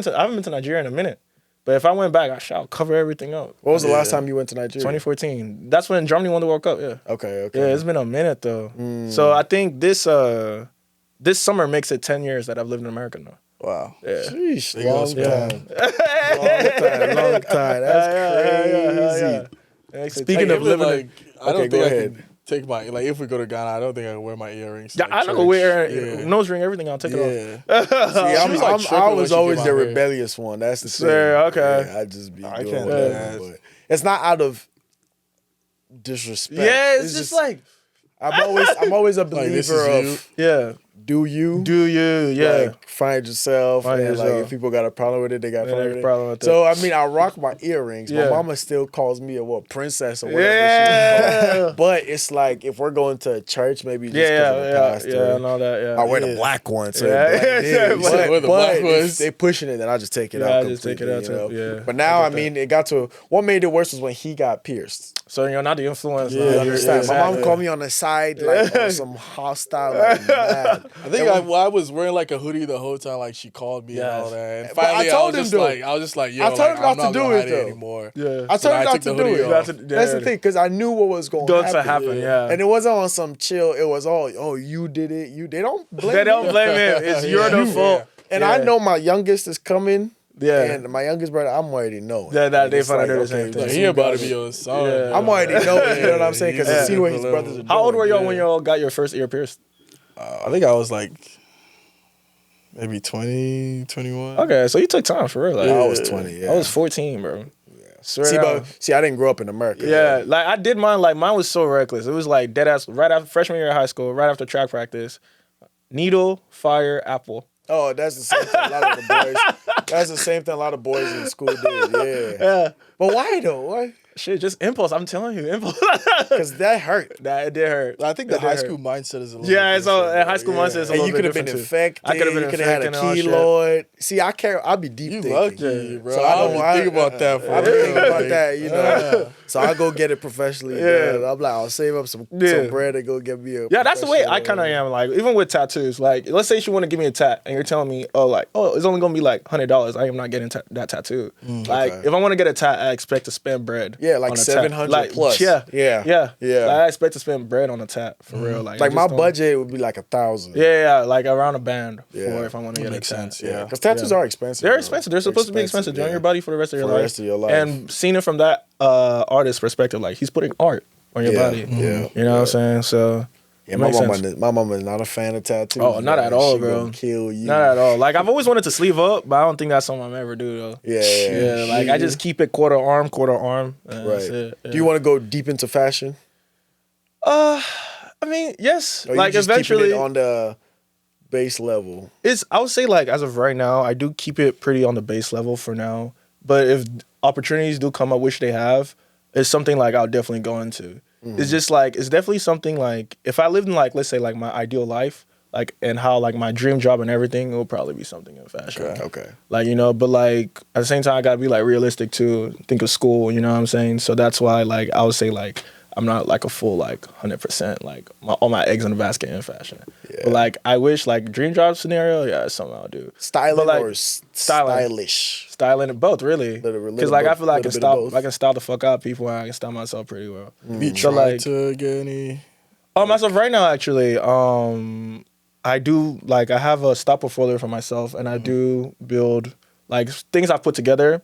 Speaker 6: to I haven't been to Nigeria in a minute. But if I went back, I'll cover everything up.
Speaker 4: What was the last time you went to Nigeria?
Speaker 6: 2014. That's when Germany won the World Cup, yeah.
Speaker 4: Okay.
Speaker 6: Yeah, it's been a minute, though. So I think this summer makes it 10 years that I've lived in America now.
Speaker 5: Wow.
Speaker 6: Yeah.
Speaker 4: Sheesh, long time. That's crazy.
Speaker 6: Speaking of living...
Speaker 5: Like, I don't think I can take my... Like, if we go to Ghana, I don't think I can wear my earrings.
Speaker 6: Yeah, I don't go wear nose ring, everything. I'll take it off.
Speaker 4: See, I was always the rebellious one. That's the thing.
Speaker 6: Okay.
Speaker 4: Yeah, I just be doing
Speaker 5: can't
Speaker 4: whatever. But it's not out of disrespect.
Speaker 6: Yeah, it's just like...
Speaker 4: I'm always a believer of...
Speaker 6: Yeah.
Speaker 4: Do you?
Speaker 6: Yeah.
Speaker 4: Like, find yourself. Like, if people got a problem with it, they got a problem with it. So, I mean, I rock my earrings. My mama still calls me a princess or whatever she calls. But it's like, if we're going to church, maybe just because of the pastor.
Speaker 6: And all that,
Speaker 4: I wear the black one. So
Speaker 5: but
Speaker 4: if they pushing it, then I just take it out.
Speaker 6: I just take it out too. Yeah.
Speaker 4: But now, I mean, it got to... What made it worse was when he got pierced.
Speaker 6: So you're not the influence.
Speaker 4: Yeah, you understand. My mom called me on the side, like, on some hostile, like, mad.
Speaker 5: I think I was wearing like a hoodie the whole time. Like she called me and all that. And finally,
Speaker 4: I was just
Speaker 5: like, yo,
Speaker 4: I told him not to do it though.
Speaker 5: Anymore.
Speaker 4: Yeah, I told him not to do it. That's the thing, because I knew what was going to happen.
Speaker 6: Yeah,
Speaker 4: and it wasn't on some chill. It was all, you did it. They don't blame.
Speaker 6: They don't blame him. It's your fault.
Speaker 4: And I know my youngest is coming.
Speaker 6: Yeah,
Speaker 4: and my youngest brother, I'm already knowing.
Speaker 6: That they find out the same thing.
Speaker 5: He about to be your son.
Speaker 4: Yeah. I'm already knowing. You know what I'm saying? Because I see what his brothers are doing.
Speaker 6: How old were y'all when y'all got your first ear pierced?
Speaker 5: I think I was like maybe 20, 21.
Speaker 6: Okay, so you took time for real. Like,
Speaker 4: I was 20. Yeah,
Speaker 6: I was 14, bro.
Speaker 4: See, I didn't grow up in America.
Speaker 6: Yeah, like I did mine. Like mine was so reckless. It was like dead ass right after freshman year of high school, right after track practice. Needle, fire, apple.
Speaker 4: Oh, that's the same thing a lot of the boys. That's the same thing a lot of boys in school did. Yeah. But why though? Why?
Speaker 6: Shit, just impulse. I'm telling you, impulse.
Speaker 4: Because that hurt.
Speaker 6: That it did hurt.
Speaker 5: I think the high school mindset is a little
Speaker 6: bit so high school mindset is a little bit different.
Speaker 4: You could have been infected.
Speaker 6: I could have been
Speaker 4: infected. You could have had a keloid. See, I'll be deep thinking.
Speaker 5: Lucky, bro. So I don't think about that.
Speaker 4: I don't think about that, you know. So I go get it professionally. Yeah. I'm like, I'll save up some bread and go get me a.
Speaker 6: Yeah, that's the way I kind of am. Like, even with tattoos, like, let's say you want to give me a tat and you're telling me, it's only going to be like $100. I am not getting that tattoo. Like, if I want to get a tat, I expect to spend bread.
Speaker 4: Yeah, like $700 plus.
Speaker 6: Yeah.
Speaker 4: Like,
Speaker 6: I expect to spend bread on a tat for real.
Speaker 4: Like my budget would be like $1,000.
Speaker 6: Yeah, like around a band for if I want to get a tat.
Speaker 5: Sense,
Speaker 4: because tattoos are expensive.
Speaker 6: They're expensive. They're supposed to be expensive. They're on your body for the rest of your life. And seeing it from that artist's perspective, like he's putting art on your body.
Speaker 4: Yeah,
Speaker 6: you know what I'm saying? So.
Speaker 4: Yeah, my mama is not a fan of tattoos.
Speaker 6: Oh, not at all, bro.
Speaker 4: Kill you.
Speaker 6: Not at all. Like I've always wanted to sleeve up, but I don't think that's something I'm ever do though. Yeah. Like I just keep it quarter arm.
Speaker 4: Right.
Speaker 6: That's it. Yeah.
Speaker 4: Do you want to go deep into fashion?
Speaker 6: I mean, yes.
Speaker 4: Or
Speaker 6: like
Speaker 4: you just
Speaker 6: eventually
Speaker 4: keeping it on the base level.
Speaker 6: I would say like as of right now, I do keep it pretty on the base level for now. But if opportunities do come up, which they have, it's something like I'll definitely go into. It's just like, it's definitely something like, if I lived in like, let's say like my ideal life, like, and how like my dream job and everything, it will probably be something in fashion.
Speaker 4: Okay.
Speaker 6: Like, you know, but like, at the same time, I gotta be like realistic too, think of school, you know what I'm saying? So that's why like, I would say like, I'm not like a full like 100% like all my eggs in the basket in fashion. Yeah. But like, I wish like dream job scenario, it's something I'll do.
Speaker 4: Styling
Speaker 6: like,
Speaker 4: or stylish?
Speaker 6: Styling, both really. Because like I feel like I can style the fuck out people and I can style myself pretty well.
Speaker 5: You trying to get any?
Speaker 6: Myself right now actually, I do like I have a style portfolio for myself and I do build like things I've put together.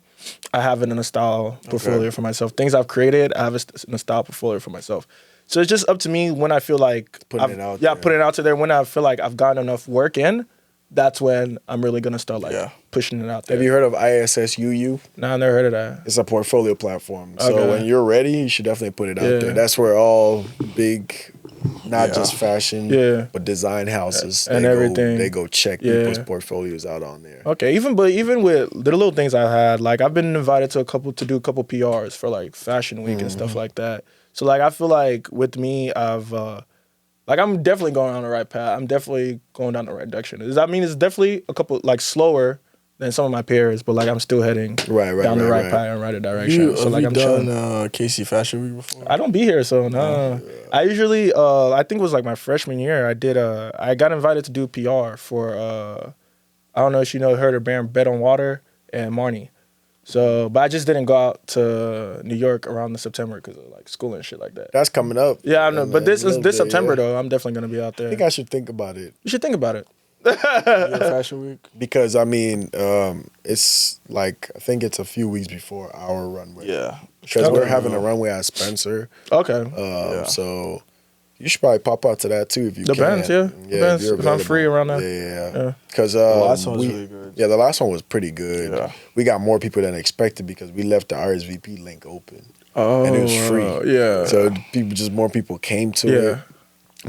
Speaker 6: I have it in a style portfolio for myself. Things I've created, I have it in a style portfolio for myself. So it's just up to me when I feel like putting it out there. When I feel like I've gotten enough work in, that's when I'm really gonna start like pushing it out there.
Speaker 4: Have you heard of ISSUU?
Speaker 6: No, I never heard of that.
Speaker 4: It's a portfolio platform. So when you're ready, you should definitely put it out there. That's where all big, not just fashion, but design houses
Speaker 6: and everything.
Speaker 4: They go check people's portfolios out on there.
Speaker 6: Okay, even with the little things I had, like I've been invited to do a couple PRs for like Fashion Week and stuff like that. So like I feel like with me, I've like I'm definitely going on the right path. I'm definitely going down the right direction. I mean, it's definitely a couple like slower than some of my peers, but like I'm still heading down the right path and right direction.
Speaker 5: So like
Speaker 6: I'm
Speaker 5: done KC Fashion Week before?
Speaker 6: I don't be here, so no. I usually I think it was like my freshman year. I got invited to do PR for I don't know if you heard of band Bed on Water and Marnie. So, but I just didn't go out to New York around the September because of like school and shit like that.
Speaker 4: That's coming up.
Speaker 6: Yeah, I know. But this September though, I'm definitely gonna be out there.
Speaker 4: I think I should think about it.
Speaker 6: You should think about it.
Speaker 5: Your Fashion Week?
Speaker 4: Because I mean, it's like I think it's a few weeks before our runway.
Speaker 5: Yeah.
Speaker 4: Because we're having a runway at Spencer.
Speaker 6: Okay.
Speaker 4: So you should probably pop out to that too if you can.
Speaker 6: Bands, yeah. Bands, if I'm free around there.
Speaker 4: Yeah. Because
Speaker 5: the last one was really good.
Speaker 4: Yeah, the last one was pretty good.
Speaker 5: Yeah.
Speaker 4: We got more people than expected because we left the RSVP link open.
Speaker 5: Oh,
Speaker 4: and it was free.
Speaker 5: Yeah.
Speaker 4: So more people came to it.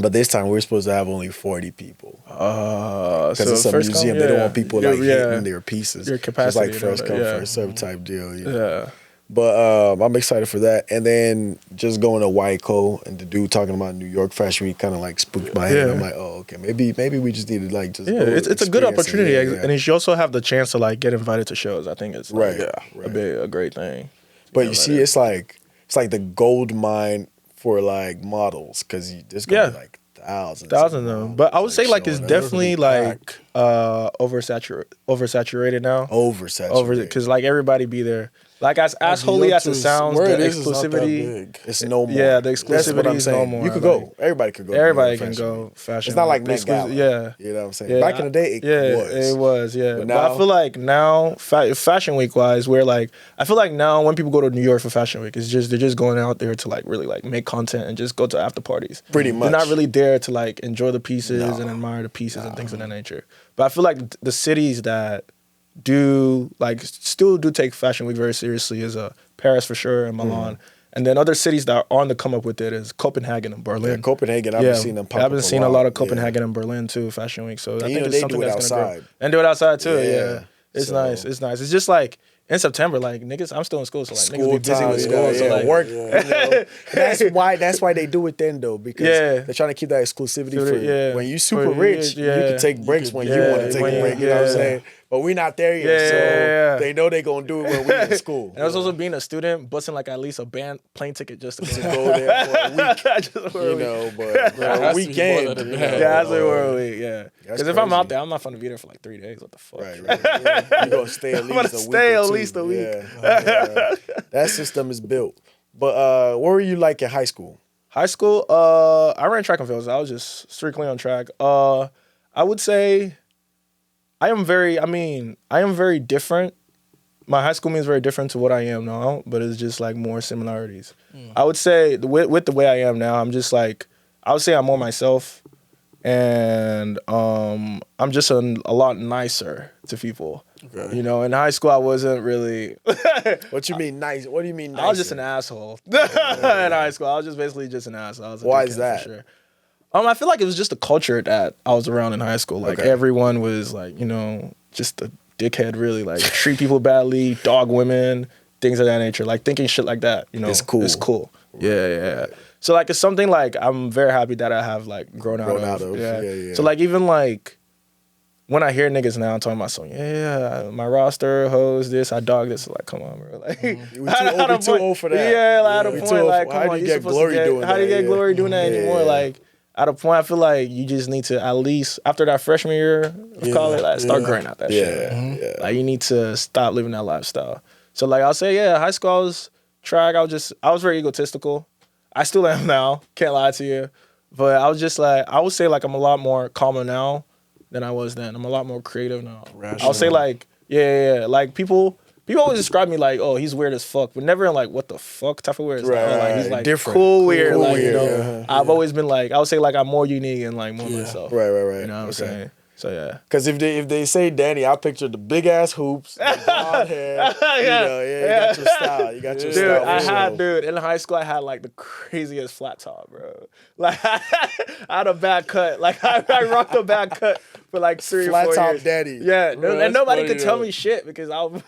Speaker 4: But this time we were supposed to have only 40 people. Because it's a museum. They don't want people like hitting their pieces.
Speaker 6: Your capacity.
Speaker 4: Just like first come, first serve type deal.
Speaker 6: Yeah.
Speaker 4: But I'm excited for that. And then just going to Wyco and the dude talking about New York Fashion Week kind of like spooked my head. I'm like, oh, okay, maybe we just need to like just
Speaker 6: it's a good opportunity. And you also have the chance to like get invited to shows. I think it's like, a great thing.
Speaker 4: But you see, it's like the gold mine for like models because there's gonna be like thousands of them.
Speaker 6: But I would say like it's definitely like oversaturated now.
Speaker 4: Oversaturated
Speaker 6: because like everybody be there. Like as holy as it sounds, the exclusivity
Speaker 4: it's no more.
Speaker 6: Yeah, the exclusivity is no more.
Speaker 4: You could go. Everybody could go.
Speaker 6: Everybody can go fashion.
Speaker 4: It's not like Met Gala.
Speaker 6: Yeah,
Speaker 4: you know what I'm saying. Back in the day,
Speaker 6: it was. But I feel like now, Fashion Week wise, where like I feel like now when people go to New York for Fashion Week, they're just going out there to like really like make content and just go to after parties.
Speaker 4: Pretty much.
Speaker 6: They're not really there to like enjoy the pieces and admire the pieces and things of that nature. But I feel like the cities that still do take Fashion Week very seriously is Paris for sure and Milan. And then other cities that are on the come up with it is Copenhagen and Berlin.
Speaker 4: Yeah, Copenhagen, I've been seeing them pop up.
Speaker 6: I've been seeing a lot of Copenhagen and Berlin too, Fashion Week. So I think it's something that's going to grow. And do it outside too, It's nice. It's nice. It's just like in September, like niggas, I'm still in school, so like niggas be busy with school. So like
Speaker 4: work. That's why they do it then though, because they're trying to keep that exclusivity for when you super rich, you can take breaks when you want to take a break. You know what I'm saying? But we're not there yet, so they know they're gonna do it when we're in school.
Speaker 6: And I was also being a student, busting like at least a plane ticket just to
Speaker 4: go there for a week. But a weekend.
Speaker 6: That's for a week. Yeah, because if I'm out there, I'm not gonna be there for like 3 days. What the fuck?
Speaker 4: Right. You gonna stay at least a week. Yeah. That system is built. But what were you like in high school?
Speaker 6: High school, I ran track and field. So I was just strictly on track. I would say I am very different. My high school me is very different to what I am now, but it's just like more similarities. I would say with the way I am now, I'm just like, I would say I'm more myself, and I'm just a lot nicer to people. Okay. You know, in high school I wasn't really.
Speaker 4: What you mean nice? What do you mean nicer?
Speaker 6: I was just an asshole in high school. I was just basically just an asshole. I was
Speaker 4: Why is that?
Speaker 6: For sure. I feel like it was just the culture that I was around in high school. Like everyone was like, just a dickhead, really. Like treat people badly, dog women, things of that nature. Like thinking shit like that, It's cool. It's cool. Yeah. So like it's something like I'm very happy that I have like grown out of. Yeah. So like even like when I hear niggas now talking about something, my roster, hoes, this, I dog this, like, come on, bro. Like,
Speaker 4: we too old for that.
Speaker 6: Yeah, like, at a point, like, come on,
Speaker 4: how do you get glory doing that?
Speaker 6: How do you get glory doing that anymore? Like, at a point, I feel like you just need to at least, after that freshman year of college, like, start growing out that shit. Like, you need to stop living that lifestyle. So, like, I'll say, high school, I was track. I was very egotistical. I still am now. Can't lie to you. But I was just like, I would say, like, I'm a lot more calmer now than I was then. I'm a lot more creative now. Rational. I'll say like, like people always describe me like, oh, he's weird as fuck, but never in like what the fuck type of weird. It's like he's like different, cool weird. Like weird. I've always been like, I would say like I'm more unique and like more myself.
Speaker 4: Right.
Speaker 6: You know what I'm saying? So yeah.
Speaker 4: Because if they say Danny, I picture the big ass hoops, the blonde hair. You got your style. You got your style.
Speaker 6: Dude, in high school I had like the craziest flat top, bro. Like I had a bad cut. Like I rocked a bad cut for like 3 or 4 years.
Speaker 4: Flat top daddy.
Speaker 6: Yeah,
Speaker 5: Bro,
Speaker 6: and nobody
Speaker 5: funny,
Speaker 6: could tell me shit because I was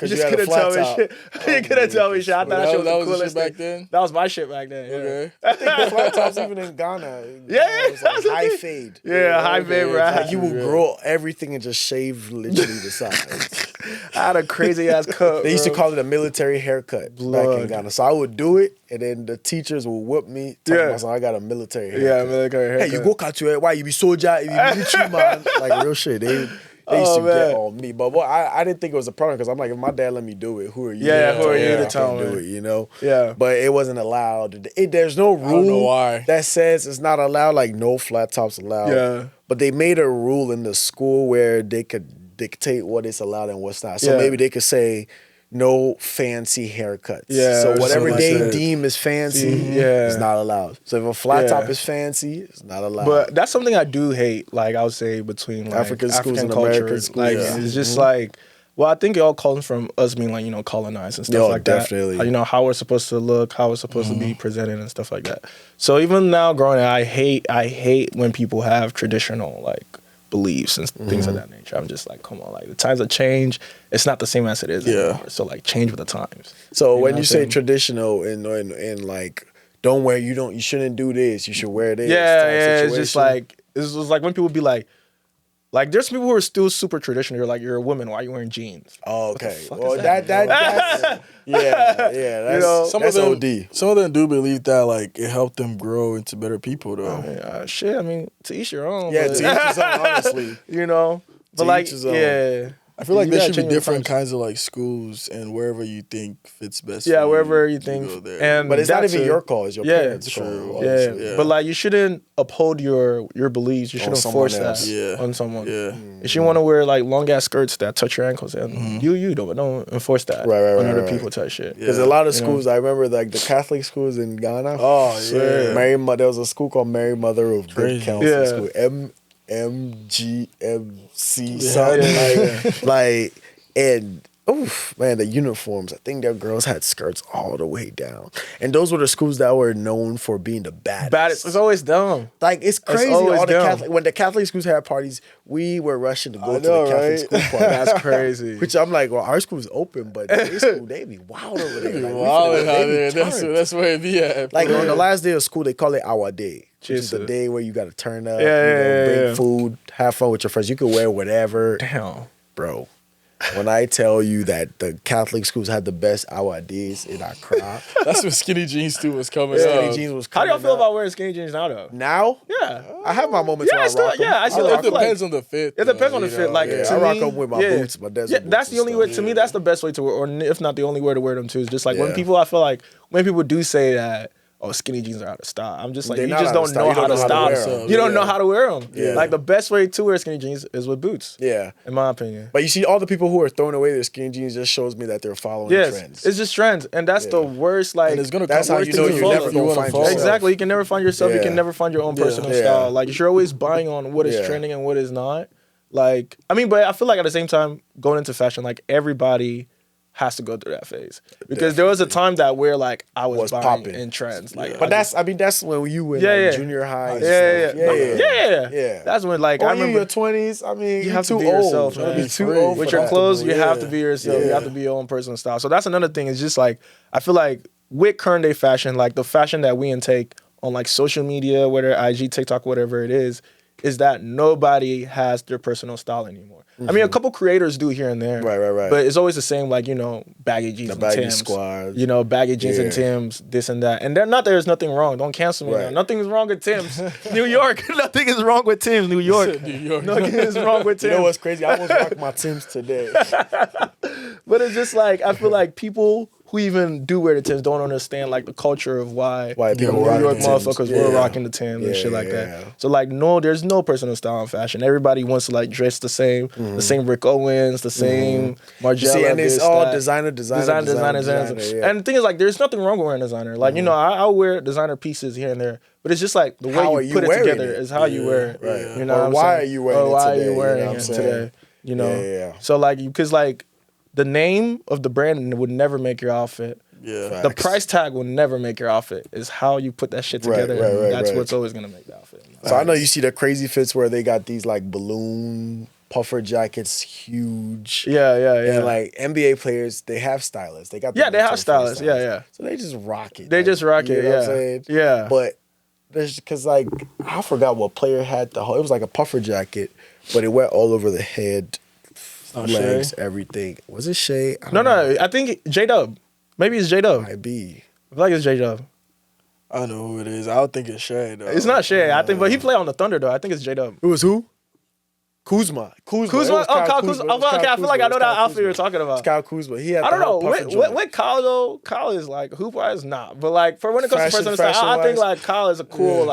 Speaker 4: you
Speaker 6: just
Speaker 4: had a
Speaker 6: couldn't
Speaker 4: flat
Speaker 6: tell me
Speaker 4: top.
Speaker 6: shit. You couldn't tell me shit. I thought that shit was the
Speaker 5: was the shit
Speaker 6: coolest
Speaker 5: back
Speaker 6: thing.
Speaker 5: then?
Speaker 6: That was my shit back then. Yeah.
Speaker 5: Okay.
Speaker 4: I think the flat tops even in Ghana.
Speaker 6: Yeah,
Speaker 4: it was like high fade.
Speaker 6: Yeah, high fade, bro.
Speaker 4: Like you will grow everything and just shave literally the sides.
Speaker 6: I had a crazy ass cut.
Speaker 4: They used to
Speaker 6: bro.
Speaker 4: call it a military haircut back in Ghana. So I would do it, and then the teachers would whoop me. Telling myself I got a military haircut.
Speaker 6: Yeah, military haircut.
Speaker 4: Hey, you go cut your hair. Why you be soldier? You be military man. Like real shit. They used to get on me. But I didn't think it was a problem because I'm like, if my dad let me do it, who are you?
Speaker 6: Yeah, who are you to
Speaker 4: I
Speaker 6: tell
Speaker 4: can't
Speaker 6: me?
Speaker 4: do it, you know?
Speaker 6: Yeah.
Speaker 4: But it wasn't allowed. There's no rule
Speaker 5: don't know why.
Speaker 4: that says it's not allowed, like no flat tops allowed.
Speaker 6: Yeah.
Speaker 4: But they made a rule in the school where they could dictate what is allowed and what's not. So
Speaker 6: Yeah.
Speaker 4: maybe they could say no fancy haircuts.
Speaker 6: Yeah,
Speaker 4: So
Speaker 6: or
Speaker 4: whatever
Speaker 6: something
Speaker 4: they
Speaker 6: like that.
Speaker 4: deem is fancy
Speaker 6: Yeah.
Speaker 4: is not allowed. So if a flat
Speaker 6: Yeah.
Speaker 4: top is fancy, it's not allowed.
Speaker 6: But that's something I do hate. Like I would say between like,
Speaker 4: African schools and
Speaker 6: culture,
Speaker 4: American schools.
Speaker 6: like
Speaker 4: Yeah.
Speaker 6: it's just like. Well, I think it all comes from us being like, colonized and stuff
Speaker 4: Yo,
Speaker 6: like
Speaker 4: definitely.
Speaker 6: that. How we're supposed to look, how we're supposed to be presented and stuff like that. So even now growing up, I hate when people have traditional like beliefs and things of that nature. I'm just like, come on, like the times have changed. It's not the same as it is anymore. So like change with the times.
Speaker 4: So when
Speaker 6: know
Speaker 4: you
Speaker 6: what
Speaker 4: say
Speaker 6: I'm saying?
Speaker 4: traditional and like don't wear you shouldn't do this, you should wear this.
Speaker 6: Yeah,
Speaker 4: type
Speaker 6: it's just
Speaker 4: situation.
Speaker 6: like it's just like when people be like there's people who are still super traditional. You're like, you're a woman. Why are you wearing jeans?
Speaker 4: Oh, okay.
Speaker 6: fuck
Speaker 4: Well,
Speaker 6: is that,
Speaker 4: that's That's,
Speaker 5: Some
Speaker 4: that's
Speaker 5: of them,
Speaker 4: OD.
Speaker 5: some of them do believe that like it helped them grow into better people though.
Speaker 6: Shit. I mean, to each your own.
Speaker 4: Yeah,
Speaker 6: but-
Speaker 4: to each his own, honestly.
Speaker 6: But
Speaker 4: To
Speaker 6: like,
Speaker 4: each his own.
Speaker 6: yeah.
Speaker 5: I feel like
Speaker 6: You
Speaker 5: there
Speaker 6: gotta
Speaker 5: should be
Speaker 6: change with the
Speaker 5: different
Speaker 6: times.
Speaker 5: kinds of like schools and wherever you think fits best.
Speaker 6: Yeah,
Speaker 5: for
Speaker 6: wherever you think.
Speaker 5: go there.
Speaker 6: And
Speaker 4: But it's not
Speaker 6: that's
Speaker 4: even
Speaker 6: a-
Speaker 4: your call, it's your
Speaker 6: Yeah,
Speaker 4: parents'
Speaker 5: true.
Speaker 4: call.
Speaker 6: Yeah.
Speaker 4: honestly.
Speaker 5: Yeah.
Speaker 6: But like, you shouldn't uphold your beliefs. You
Speaker 4: On
Speaker 6: shouldn't
Speaker 4: someone
Speaker 6: force
Speaker 4: else.
Speaker 6: that
Speaker 5: Yeah.
Speaker 6: on someone.
Speaker 5: Yeah.
Speaker 6: If you want to wear like long ass skirts that touch your ankles, and you don't enforce that
Speaker 4: Right,
Speaker 6: on other
Speaker 4: right.
Speaker 6: people type shit.
Speaker 4: Because a lot of schools, I remember like the Catholic schools in Ghana.
Speaker 5: Oh yeah.
Speaker 4: There was a school called Mary Mother of Good
Speaker 5: Crazy.
Speaker 4: Counsel
Speaker 6: Yeah.
Speaker 4: School. MGMC something. Like and oof, man, the uniforms. I think their girls had skirts all the way down. And those were the schools that were known for being the baddest.
Speaker 6: It's always dumb.
Speaker 4: Like it's crazy.
Speaker 6: always
Speaker 4: All the
Speaker 6: dumb.
Speaker 4: when the Catholic schools had parties, we were rushing to go
Speaker 5: I
Speaker 4: to
Speaker 5: know,
Speaker 4: the Catholic
Speaker 5: right?
Speaker 4: school party.
Speaker 6: That's crazy.
Speaker 4: Which I'm like, well, our school's open, but their school, they be wild over there. Like, we
Speaker 5: Wow,
Speaker 4: finna- they be
Speaker 5: that's
Speaker 4: turned.
Speaker 5: that's where it be at.
Speaker 4: Like on the last day of school, they call it our day, which is the
Speaker 6: Jesus.
Speaker 4: day where you got to turn up,
Speaker 6: Yeah,
Speaker 4: bring
Speaker 6: yeah.
Speaker 4: food, have fun with your friends. You can wear whatever,
Speaker 6: Damn.
Speaker 4: bro. When I tell you that the Catholic schools had the best our days in our crop,
Speaker 5: That's when skinny jeans too was coming
Speaker 4: skinny
Speaker 5: up.
Speaker 4: jeans was
Speaker 6: How do y'all
Speaker 4: coming
Speaker 6: feel
Speaker 4: up.
Speaker 6: about wearing skinny jeans now, though?
Speaker 4: Now?
Speaker 6: Yeah.
Speaker 4: I have my moments
Speaker 6: Yeah,
Speaker 4: where I
Speaker 6: still-
Speaker 4: rock 'em.
Speaker 6: yeah, I see
Speaker 4: rock
Speaker 6: like-
Speaker 5: It
Speaker 4: 'em.
Speaker 5: depends on the fit.
Speaker 6: It depends on the
Speaker 5: you
Speaker 6: fit.
Speaker 5: know,
Speaker 6: Like
Speaker 5: yeah.
Speaker 6: to
Speaker 4: I rock
Speaker 6: me,
Speaker 4: 'em with my boots, my desert
Speaker 6: Yeah,
Speaker 4: boots
Speaker 6: that's the
Speaker 4: and
Speaker 6: only
Speaker 4: stuff.
Speaker 6: way. To me, that's the best way to wear, or if not the only way to wear them too. Is just like when
Speaker 4: Yeah.
Speaker 6: people, I feel like when people do say that, oh, skinny jeans are out of style. I'm just like,
Speaker 4: They're
Speaker 6: you
Speaker 4: not
Speaker 6: just
Speaker 4: out of
Speaker 6: don't
Speaker 4: style.
Speaker 6: know
Speaker 4: You
Speaker 6: how
Speaker 4: don't
Speaker 6: to
Speaker 4: know how to
Speaker 6: style
Speaker 4: wear
Speaker 6: them.
Speaker 4: 'em.
Speaker 6: You don't
Speaker 4: Yeah.
Speaker 6: know how to wear them.
Speaker 4: Yeah.
Speaker 6: Like the best way to wear skinny jeans is with boots.
Speaker 4: Yeah.
Speaker 6: In my opinion.
Speaker 4: But you see, all the people who are throwing away their skinny jeans just shows me that they're following
Speaker 6: Yes,
Speaker 4: trends.
Speaker 6: it's just trends, and that's the worst. Like
Speaker 5: And it's gonna
Speaker 4: That's
Speaker 5: come
Speaker 4: how
Speaker 5: worse
Speaker 4: you
Speaker 5: to
Speaker 4: know
Speaker 5: the
Speaker 4: you're
Speaker 5: follow.
Speaker 4: never gonna
Speaker 5: wanna
Speaker 4: find
Speaker 5: follow.
Speaker 4: yourself.
Speaker 6: exactly, you can never find yourself. You
Speaker 4: Yeah.
Speaker 6: can never find your own personal
Speaker 4: Yeah.
Speaker 6: style. Like you're always buying on what is
Speaker 4: Yeah.
Speaker 6: trending and what is not. Like I mean, but I feel like at the same time, going into fashion, like everybody has to go through that phase because there was a time that where like I was buying
Speaker 4: popping.
Speaker 6: in trends. Like,
Speaker 4: But that's when you were
Speaker 6: Yeah,
Speaker 4: like
Speaker 6: yeah.
Speaker 4: junior high. and
Speaker 6: yeah,
Speaker 4: stuff.
Speaker 6: yeah.
Speaker 4: Yeah.
Speaker 6: That's when like
Speaker 4: Or
Speaker 6: I
Speaker 4: you in
Speaker 6: remember
Speaker 4: your 20s. I mean,
Speaker 6: you
Speaker 4: you're
Speaker 6: have to
Speaker 4: too
Speaker 6: be
Speaker 4: old.
Speaker 6: yourself,
Speaker 4: You're
Speaker 6: man.
Speaker 4: too old
Speaker 6: with
Speaker 4: for
Speaker 6: your
Speaker 4: that.
Speaker 6: clothes, you have
Speaker 5: Yeah.
Speaker 6: to be yourself. You
Speaker 4: Yeah.
Speaker 6: have to be your own personal style. So that's another thing. It's just like I feel like with current day fashion, like the fashion that we intake on like social media, whether IG, TikTok, whatever it is that nobody has their personal style anymore. I mean, a couple creators do here and there.
Speaker 4: Right.
Speaker 6: But it's always the same, like, baggy jeans and
Speaker 4: baggy
Speaker 6: Tims.
Speaker 4: squad.
Speaker 6: Baggy jeans and
Speaker 4: Yeah.
Speaker 6: Tims, this and that. And there's nothing wrong. Don't cancel me now.
Speaker 4: Right.
Speaker 6: Nothing is wrong with Tims. New York. Nothing is wrong with Tims. New York.
Speaker 5: New York.
Speaker 6: Nothing is wrong with Tims.
Speaker 4: You know what's crazy? I almost rocked my Timbs today.
Speaker 6: But it's just like, I feel like people who who even do wear the Tims don't understand like the culture of why
Speaker 4: people
Speaker 6: New
Speaker 4: rock
Speaker 6: York
Speaker 4: the Tims.
Speaker 6: motherfuckers were rocking the Tims and shit like
Speaker 4: Yeah.
Speaker 6: that. So like, no, there's no personal style in fashion. Everybody wants to like dress the same Rick Owens, the same Margiela.
Speaker 4: See, and it's
Speaker 6: this,
Speaker 4: all
Speaker 6: that.
Speaker 4: designer.
Speaker 6: Yeah. And the thing is, like, there's nothing wrong with wearing designer. Like, you know, I'll wear designer pieces here and there, but it's just like the way you put it together is how you wear it.
Speaker 4: Right.
Speaker 6: You know,
Speaker 4: or why are you wearing it today?
Speaker 6: Are you wearing
Speaker 4: know what I'm
Speaker 6: it
Speaker 4: saying?
Speaker 6: today? You know,
Speaker 4: Yeah.
Speaker 6: So like, because like the name of the brand would never make your outfit.
Speaker 5: Yeah.
Speaker 6: The price tag will never make your outfit. It's how you put that shit together. That's what's always gonna make the outfit.
Speaker 4: So I know you see the crazy fits where they got these like balloon puffer jackets, huge.
Speaker 6: Yeah.
Speaker 4: And like NBA players, they have stylists. They got
Speaker 6: they have stylists. Yeah.
Speaker 4: So they just rock it.
Speaker 6: They just rock
Speaker 4: you
Speaker 6: it.
Speaker 4: know what I'm
Speaker 6: Yeah.
Speaker 4: saying?
Speaker 6: Yeah.
Speaker 4: But there's because like I forgot what player had it was like a puffer jacket, but it went all over the head, legs, everything. Was it Shea? I don't know.
Speaker 6: I think J-Dub. Maybe it's J-Dub.
Speaker 4: Might be.
Speaker 6: I feel like it's J-Dub.
Speaker 5: I know who it is. I don't think it's Shay though.
Speaker 6: It's not Shea. I think, but he played on the Thunder though. I think it's J-Dub.
Speaker 4: It was who? Kuzma.
Speaker 6: Kuzma? Oh, Kyle Kuzma. Okay, I feel like I know that outfit you're talking about.
Speaker 4: It's Kyle Kuzma. He had
Speaker 6: I don't know.
Speaker 4: puffer joint.
Speaker 6: With Kyle though, Kyle is like hoop wise not. But like for when it comes to personal style, I
Speaker 4: fashion-wise.
Speaker 6: think like Kyle is a cool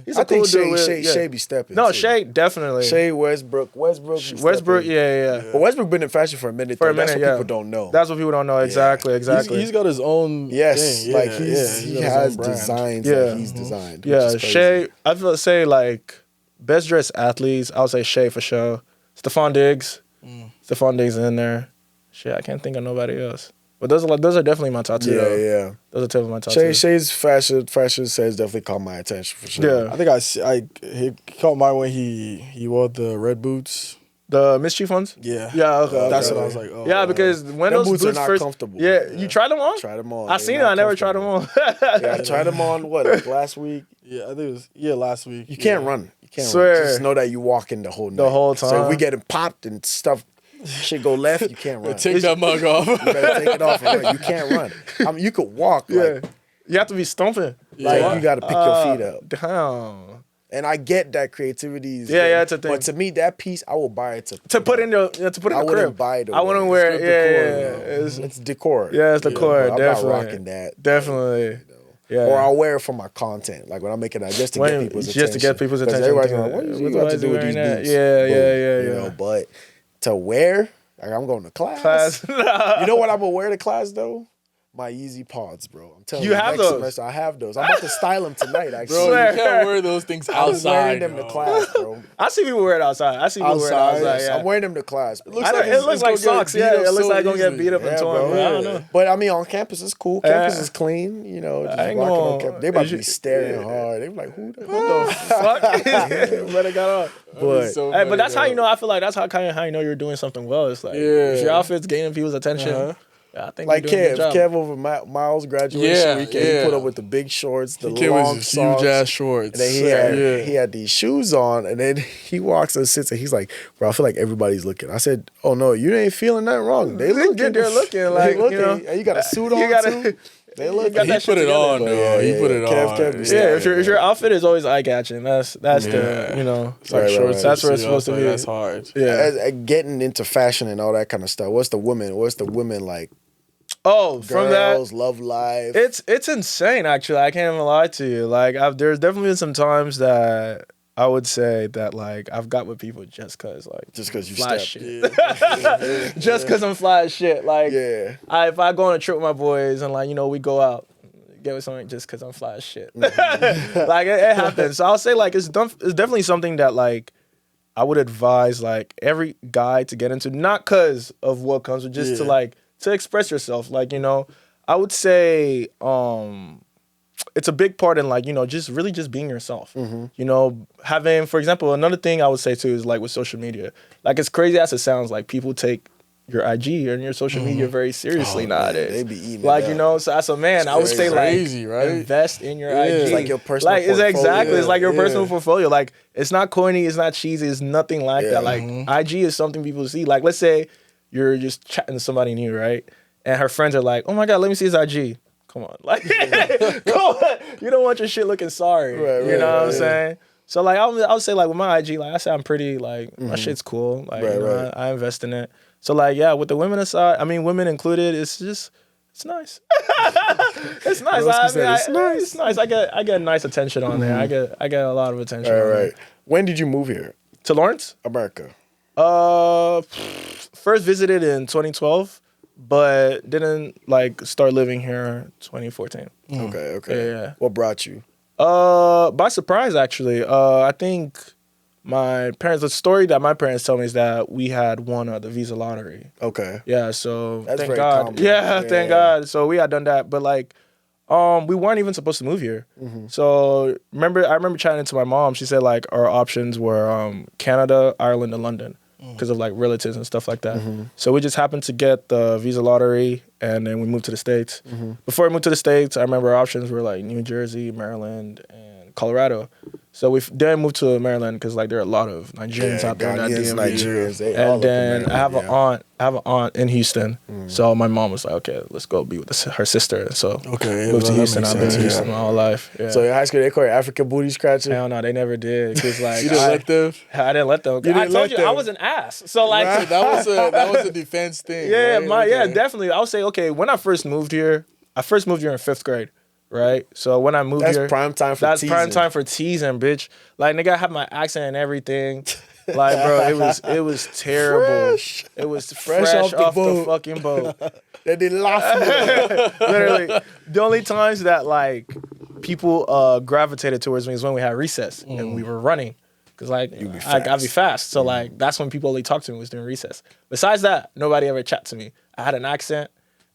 Speaker 6: he's a cool dude.
Speaker 4: Shea be stepping.
Speaker 6: No,
Speaker 4: too.
Speaker 6: Shea definitely.
Speaker 4: Shea Westbrook.
Speaker 6: Westbrook, yeah.
Speaker 4: But Westbrook been in fashion for a minute.
Speaker 6: For a
Speaker 4: That's
Speaker 6: minute,
Speaker 4: what people don't know.
Speaker 6: That's what people don't know. Exactly.
Speaker 5: He's got his own
Speaker 4: yes,
Speaker 5: thing.
Speaker 4: like
Speaker 5: Yeah,
Speaker 4: he
Speaker 5: got his
Speaker 4: has
Speaker 5: own brand.
Speaker 4: designs
Speaker 6: Yeah.
Speaker 4: that he's designed. which
Speaker 6: Yeah,
Speaker 4: is crazy.
Speaker 6: Shea. I feel say like best dressed athletes. I would say Shea for sure. Stephon Diggs. Stephon Diggs is in there. Shit, I can't think of nobody else. But those are definitely my top two.
Speaker 4: Yeah.
Speaker 6: Those are definitely my top two.
Speaker 4: Shay's fashion sense definitely caught my attention for sure.
Speaker 6: Yeah.
Speaker 5: I think he caught my when he wore the red boots.
Speaker 6: The Mischief ones?
Speaker 5: Yeah.
Speaker 6: Yeah, okay.
Speaker 5: That's
Speaker 6: okay.
Speaker 5: what I was like. Oh,
Speaker 6: Yeah, because when
Speaker 4: Them
Speaker 6: those
Speaker 4: boots
Speaker 6: boots
Speaker 4: are not
Speaker 6: first
Speaker 4: comfortable.
Speaker 6: Yeah, you tried them on?
Speaker 4: Tried them on.
Speaker 6: I
Speaker 4: They're
Speaker 6: seen it.
Speaker 4: not
Speaker 6: I never tried them
Speaker 4: comfortable.
Speaker 6: on.
Speaker 4: Yeah, I tried them on like last week.
Speaker 5: Yeah, I think it was last week.
Speaker 4: You can't run. You can't
Speaker 6: Swear.
Speaker 4: run. Just know that you walking the whole night.
Speaker 6: The whole
Speaker 4: So
Speaker 6: time.
Speaker 4: if we getting popped and stuff, shit go left, you can't run.
Speaker 5: Take that mug off.
Speaker 4: You better take it off and run. You can't run. I mean, you could walk.
Speaker 6: Yeah.
Speaker 4: Like,
Speaker 6: You have to be stomping.
Speaker 4: like you got to pick your feet up.
Speaker 6: Damn.
Speaker 4: And I get that creativity is
Speaker 6: Yeah,
Speaker 4: good,
Speaker 6: it's a thing.
Speaker 4: But to me, that piece, I will buy it
Speaker 6: To put in the
Speaker 4: I
Speaker 6: crib.
Speaker 4: wouldn't buy it.
Speaker 6: I wouldn't
Speaker 4: away.
Speaker 6: wear
Speaker 4: It's
Speaker 6: it.
Speaker 4: good decor,
Speaker 6: Yeah.
Speaker 4: though.
Speaker 6: It's,
Speaker 4: It's decor.
Speaker 6: yeah, it's the core.
Speaker 4: I'm
Speaker 6: Definitely.
Speaker 4: not rocking that.
Speaker 6: Definitely. Yeah.
Speaker 4: Or I'll wear it for my content, like when I'm making that, just to get people's attention.
Speaker 6: Just to get people's
Speaker 4: 'Cause
Speaker 6: attention.
Speaker 4: Everybody's like, what is
Speaker 6: Why
Speaker 4: got to
Speaker 6: is
Speaker 4: do
Speaker 6: he
Speaker 4: with these
Speaker 6: wearing that?
Speaker 4: boots?
Speaker 6: Yeah,
Speaker 4: Boom.
Speaker 6: yeah.
Speaker 4: You know, but to wear, like I'm going to class. You know what I'm gonna wear to class though? My Yeezy Pods, bro. I'm telling you.
Speaker 6: You have
Speaker 4: next
Speaker 6: those?
Speaker 4: semester, I have those. I'm about to style them tonight, actually.
Speaker 5: Bro,
Speaker 6: Swear.
Speaker 5: you can't wear those things
Speaker 4: I'm
Speaker 5: outside.
Speaker 4: wearing them
Speaker 5: bro.
Speaker 4: to class, bro.
Speaker 6: I see people wear it outside.
Speaker 4: Yes,
Speaker 6: Yeah.
Speaker 4: I'm wearing them to class, bro.
Speaker 5: Looks
Speaker 6: I know,
Speaker 5: like
Speaker 6: it
Speaker 5: it's
Speaker 6: looks
Speaker 5: gonna
Speaker 6: like
Speaker 5: get
Speaker 6: socks.
Speaker 5: beat
Speaker 6: Yeah,
Speaker 5: up
Speaker 6: it looks
Speaker 5: so
Speaker 6: like gonna get
Speaker 5: easily.
Speaker 6: beat up and
Speaker 4: Yeah,
Speaker 6: torn.
Speaker 4: bro.
Speaker 6: Bro. I don't know.
Speaker 4: But I mean, on campus it's cool. Campus is clean. You know, just
Speaker 6: I ain't
Speaker 4: rocking on
Speaker 6: gonna-
Speaker 4: campus. They about to be
Speaker 6: it's-
Speaker 4: staring hard. They be like, who the
Speaker 6: What the fuck? But it got off.
Speaker 4: But
Speaker 5: So
Speaker 6: Hey,
Speaker 5: funny,
Speaker 6: but that's how
Speaker 5: bro.
Speaker 6: you know. I feel like that's how you know you're doing something well. It's like
Speaker 5: Yeah.
Speaker 6: if your outfit's gaining people's attention.
Speaker 5: Uh-huh.
Speaker 6: Yeah, I think
Speaker 4: like
Speaker 6: you're doing a
Speaker 4: Kev,
Speaker 6: good job.
Speaker 4: Kev over Miles' graduation
Speaker 5: Yeah,
Speaker 4: weekend, he
Speaker 5: yeah.
Speaker 4: put up with the big shorts, the
Speaker 5: He came
Speaker 4: long
Speaker 5: with his
Speaker 4: socks.
Speaker 5: huge ass shorts.
Speaker 4: And then he had these shoes on, and then he walks and sits, and he's like, "Bro, I feel like everybody's looking." I said, "Oh no, you ain't feeling nothing wrong. They looking,
Speaker 6: They're looking like,
Speaker 4: they looking.
Speaker 6: you know.
Speaker 4: And you got a suit on
Speaker 6: You gotta-
Speaker 4: too. They look.
Speaker 6: got
Speaker 5: He
Speaker 6: that shit
Speaker 5: put it
Speaker 6: together.
Speaker 5: on, though. He put it on.
Speaker 4: Kev be
Speaker 6: Yeah, if
Speaker 4: staring,
Speaker 6: your outfit is always eye catching, that's
Speaker 5: Yeah.
Speaker 6: the you know.
Speaker 5: It's like
Speaker 4: Right,
Speaker 5: shorts.
Speaker 4: right.
Speaker 6: That's where
Speaker 5: you
Speaker 6: it's
Speaker 5: see
Speaker 6: supposed to
Speaker 5: outside,
Speaker 6: be.
Speaker 5: That's hard.
Speaker 6: Yeah.
Speaker 4: Getting into fashion and all that kind of stuff. What's the women like?
Speaker 6: Oh, from that.
Speaker 4: Girls, love life.
Speaker 6: It's insane, actually. I can't even lie to you. Like, there's definitely been some times that I would say that, like, I've got with people just because, like,
Speaker 4: just because you
Speaker 6: fly
Speaker 4: stepped.
Speaker 6: shit. Just because I'm fly as shit. Like,
Speaker 4: Yeah.
Speaker 6: if I go on a trip with my boys and, like, you know, we go out, get with something just because I'm fly as shit. Like, it happens. So I'll say, like, it's definitely something that, like, I would advise, like, every guy to get into, not because of what comes, but just to, like, to express yourself. Like, you know, I would say it's a big part in, like, you know, just really just being yourself. You know, having, for example, another thing I would say too is, like, with social media. Like, as crazy as it sounds, like, people take your IG and your social media very seriously nowadays.
Speaker 4: they be eating
Speaker 6: like,
Speaker 4: it
Speaker 6: you
Speaker 4: up.
Speaker 6: know, so as a man, I would say, like,
Speaker 5: crazy, right?
Speaker 6: invest in your IG.
Speaker 4: It's like your personal
Speaker 6: Like, it's exactly.
Speaker 4: portfolio.
Speaker 6: It's like your
Speaker 5: Yeah.
Speaker 6: personal portfolio. Like, it's not corny. It's not cheesy. It's nothing like that. Like, IG is something people see. Like, let's say you're just chatting to somebody new, right? And her friends are like, "Oh my God, let me see his IG." Come on, like, come on. You don't want your shit looking sorry. You know what I'm saying? So, like, I would say, like, with my IG, like, I say I'm pretty, like, my shit's cool. Like, you know, I invest in it. So, like, yeah, with the women aside, I mean, women included, it's It's nice. It's nice. It's nice. I get nice attention on there. I get a lot of attention.
Speaker 4: All
Speaker 6: on
Speaker 4: right.
Speaker 6: there.
Speaker 4: When did you move here?
Speaker 6: To Lawrence?
Speaker 4: America.
Speaker 6: First visited in 2012, but didn't like start living here 2014.
Speaker 4: Okay.
Speaker 6: Yeah.
Speaker 4: What brought you?
Speaker 6: By surprise actually. I think my parents. The story that my parents tell me is that we had won the visa lottery.
Speaker 4: Okay.
Speaker 6: Yeah. So
Speaker 4: That's
Speaker 6: thank
Speaker 4: very
Speaker 6: God.
Speaker 4: common.
Speaker 6: Yeah. Thank God. So we had done that, but like. We weren't even supposed to move here. So I remember chatting to my mom. She said like our options were Canada, Ireland, and London because of like relatives and stuff like that. So we just happened to get the visa lottery, and then we moved to the States. Before I moved to the States, I remember our options were like New Jersey, Maryland, and Colorado. So we then moved to Maryland because like there are a lot of Nigerians out there in that
Speaker 4: Ghanaians,
Speaker 6: DMV.
Speaker 4: Nigerians, they all
Speaker 6: And
Speaker 4: up in
Speaker 6: then
Speaker 4: Maryland,
Speaker 6: I have
Speaker 4: yeah.
Speaker 6: an aunt in Houston. So my mom was like, okay, let's go be with her sister. So
Speaker 5: Okay,
Speaker 6: moved to
Speaker 5: that
Speaker 6: Houston.
Speaker 5: makes
Speaker 6: I've been to
Speaker 5: sense,
Speaker 6: Houston
Speaker 5: yeah.
Speaker 6: my whole life. Yeah.
Speaker 4: So in high school, they call you African booty scratcher?
Speaker 6: Hell no, they never did. Cause like
Speaker 5: You didn't let them?
Speaker 6: I didn't let them.
Speaker 5: You didn't
Speaker 6: I told
Speaker 5: let
Speaker 6: you
Speaker 5: them?
Speaker 6: I was an ass. So like
Speaker 5: Right, that was a defense thing.
Speaker 6: yeah,
Speaker 5: right?
Speaker 6: yeah,
Speaker 5: Okay.
Speaker 6: definitely. I would say okay. When I first moved here in 5th grade. Right, so when I moved
Speaker 4: That's
Speaker 6: here,
Speaker 4: prime time for
Speaker 6: that's
Speaker 4: teasing.
Speaker 6: prime time for teasing, bitch. Like nigga, I have my accent and everything. Like, bro, it was terrible.
Speaker 4: Fresh.
Speaker 6: It was
Speaker 4: Fresh
Speaker 6: fresh
Speaker 4: off the
Speaker 6: off the
Speaker 4: boat.
Speaker 6: fucking boat.
Speaker 4: They did laugh.
Speaker 6: Literally, the only times that like people gravitated towards me is when we had recess and we were running. Cause like I gotta be fast. So like that's when people only talked to me was during recess. Besides that, nobody ever chat to me. I had an accent.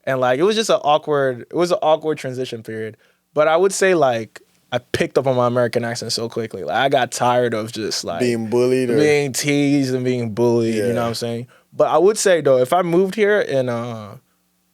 Speaker 6: And like it was just an awkward transition period. But I would say like I picked up on my American accent so quickly. Like I got tired of just like
Speaker 4: Being bullied or
Speaker 6: being teased and being bullied, you know what I'm saying? But I would say though, if I moved here in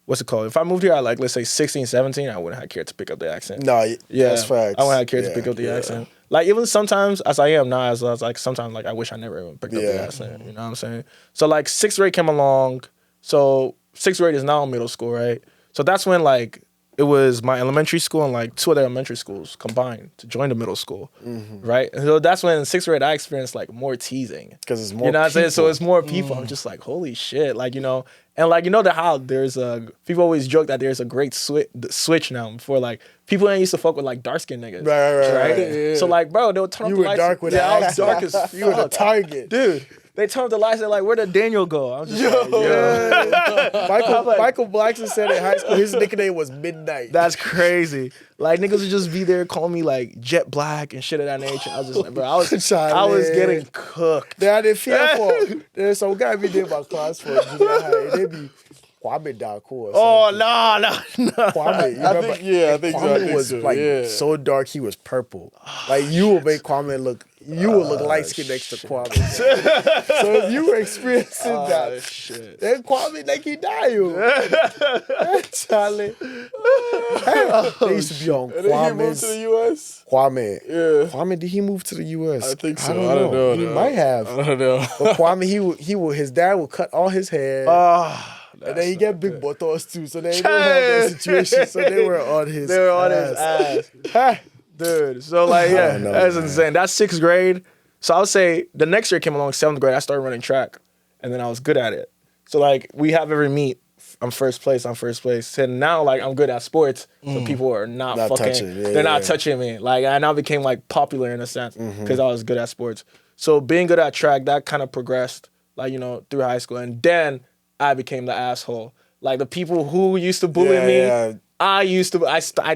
Speaker 6: what's it called? If I moved here at like let's say 16, 17, I wouldn't have cared to pick up the accent.
Speaker 4: No, that's facts.
Speaker 6: I wouldn't have cared to pick up the accent. Like even sometimes as I am now, as I was like sometimes like I wish I never even picked up the accent. You know what I'm saying? So like 6th grade came along. So 6th grade is now middle school, right? So that's when like it was my elementary school and like 2 other elementary schools combined to join the middle school, right? And so that's when in 6th grade I experienced like more teasing.
Speaker 4: Because it's more
Speaker 6: You know what I'm saying?
Speaker 4: people.
Speaker 6: So it's more people. I'm just like, holy shit. Like, you know, and like, you know how there's people always joke that there's a great switch now before like, people ain't used to fuck with like dark skinned niggas.
Speaker 4: Right.
Speaker 5: Yeah.
Speaker 6: So like, bro, they'll turn up
Speaker 4: You
Speaker 6: the
Speaker 4: were
Speaker 6: lights.
Speaker 4: dark with
Speaker 6: I was
Speaker 4: accent.
Speaker 6: dark as fuck.
Speaker 4: You were the target.
Speaker 6: Dude, they turn up the lights, they're like, where did Daniel go? I'm just like, yo.
Speaker 4: Michael Blackson said in high school his nickname was Midnight.
Speaker 6: That's crazy. Like niggas would just be there calling me like Jet Black and shit of that nature. I was just like, bro, I was getting cooked.
Speaker 4: They didn't fear for. There's some guy be there my class for junior high. They be Kwame Daku or something.
Speaker 6: Oh no.
Speaker 4: Kwame, you remember?
Speaker 5: I think so.
Speaker 4: Kwame was like so dark he was purple. Like you will make Kwame look. You will look light skinned next to Kwame. So if you were experiencing that,
Speaker 6: Shit.
Speaker 4: then Kwame like he died. Charlie. They used to be on
Speaker 5: And then he moved
Speaker 4: Kwame's.
Speaker 5: to the U.S.
Speaker 4: Kwame.
Speaker 5: Yeah.
Speaker 4: Kwame, did he move to the U.S.?
Speaker 5: I think so.
Speaker 4: I don't know. He
Speaker 5: no.
Speaker 4: might have.
Speaker 5: I don't know.
Speaker 4: But Kwame, his dad would cut all his hair. And then he get big bottles too, so they don't have that situation. So they were on his ass.
Speaker 6: Dude, so like, yeah,
Speaker 4: know,
Speaker 6: that's
Speaker 4: man.
Speaker 6: insane. That's 6th grade. So I would say the next year came along, 7th grade, I started running track. And then I was good at it. So like, we have every meet. I'm first place. And now like, I'm good at sports. So people are not fucking,
Speaker 4: touching. Yeah,
Speaker 6: they're not touching me. Like, I now became like popular in a sense because I was good at sports. So being good at track, that kind of progressed, like, you know, through high school. And then I became the asshole. Like the people who used to bully me, I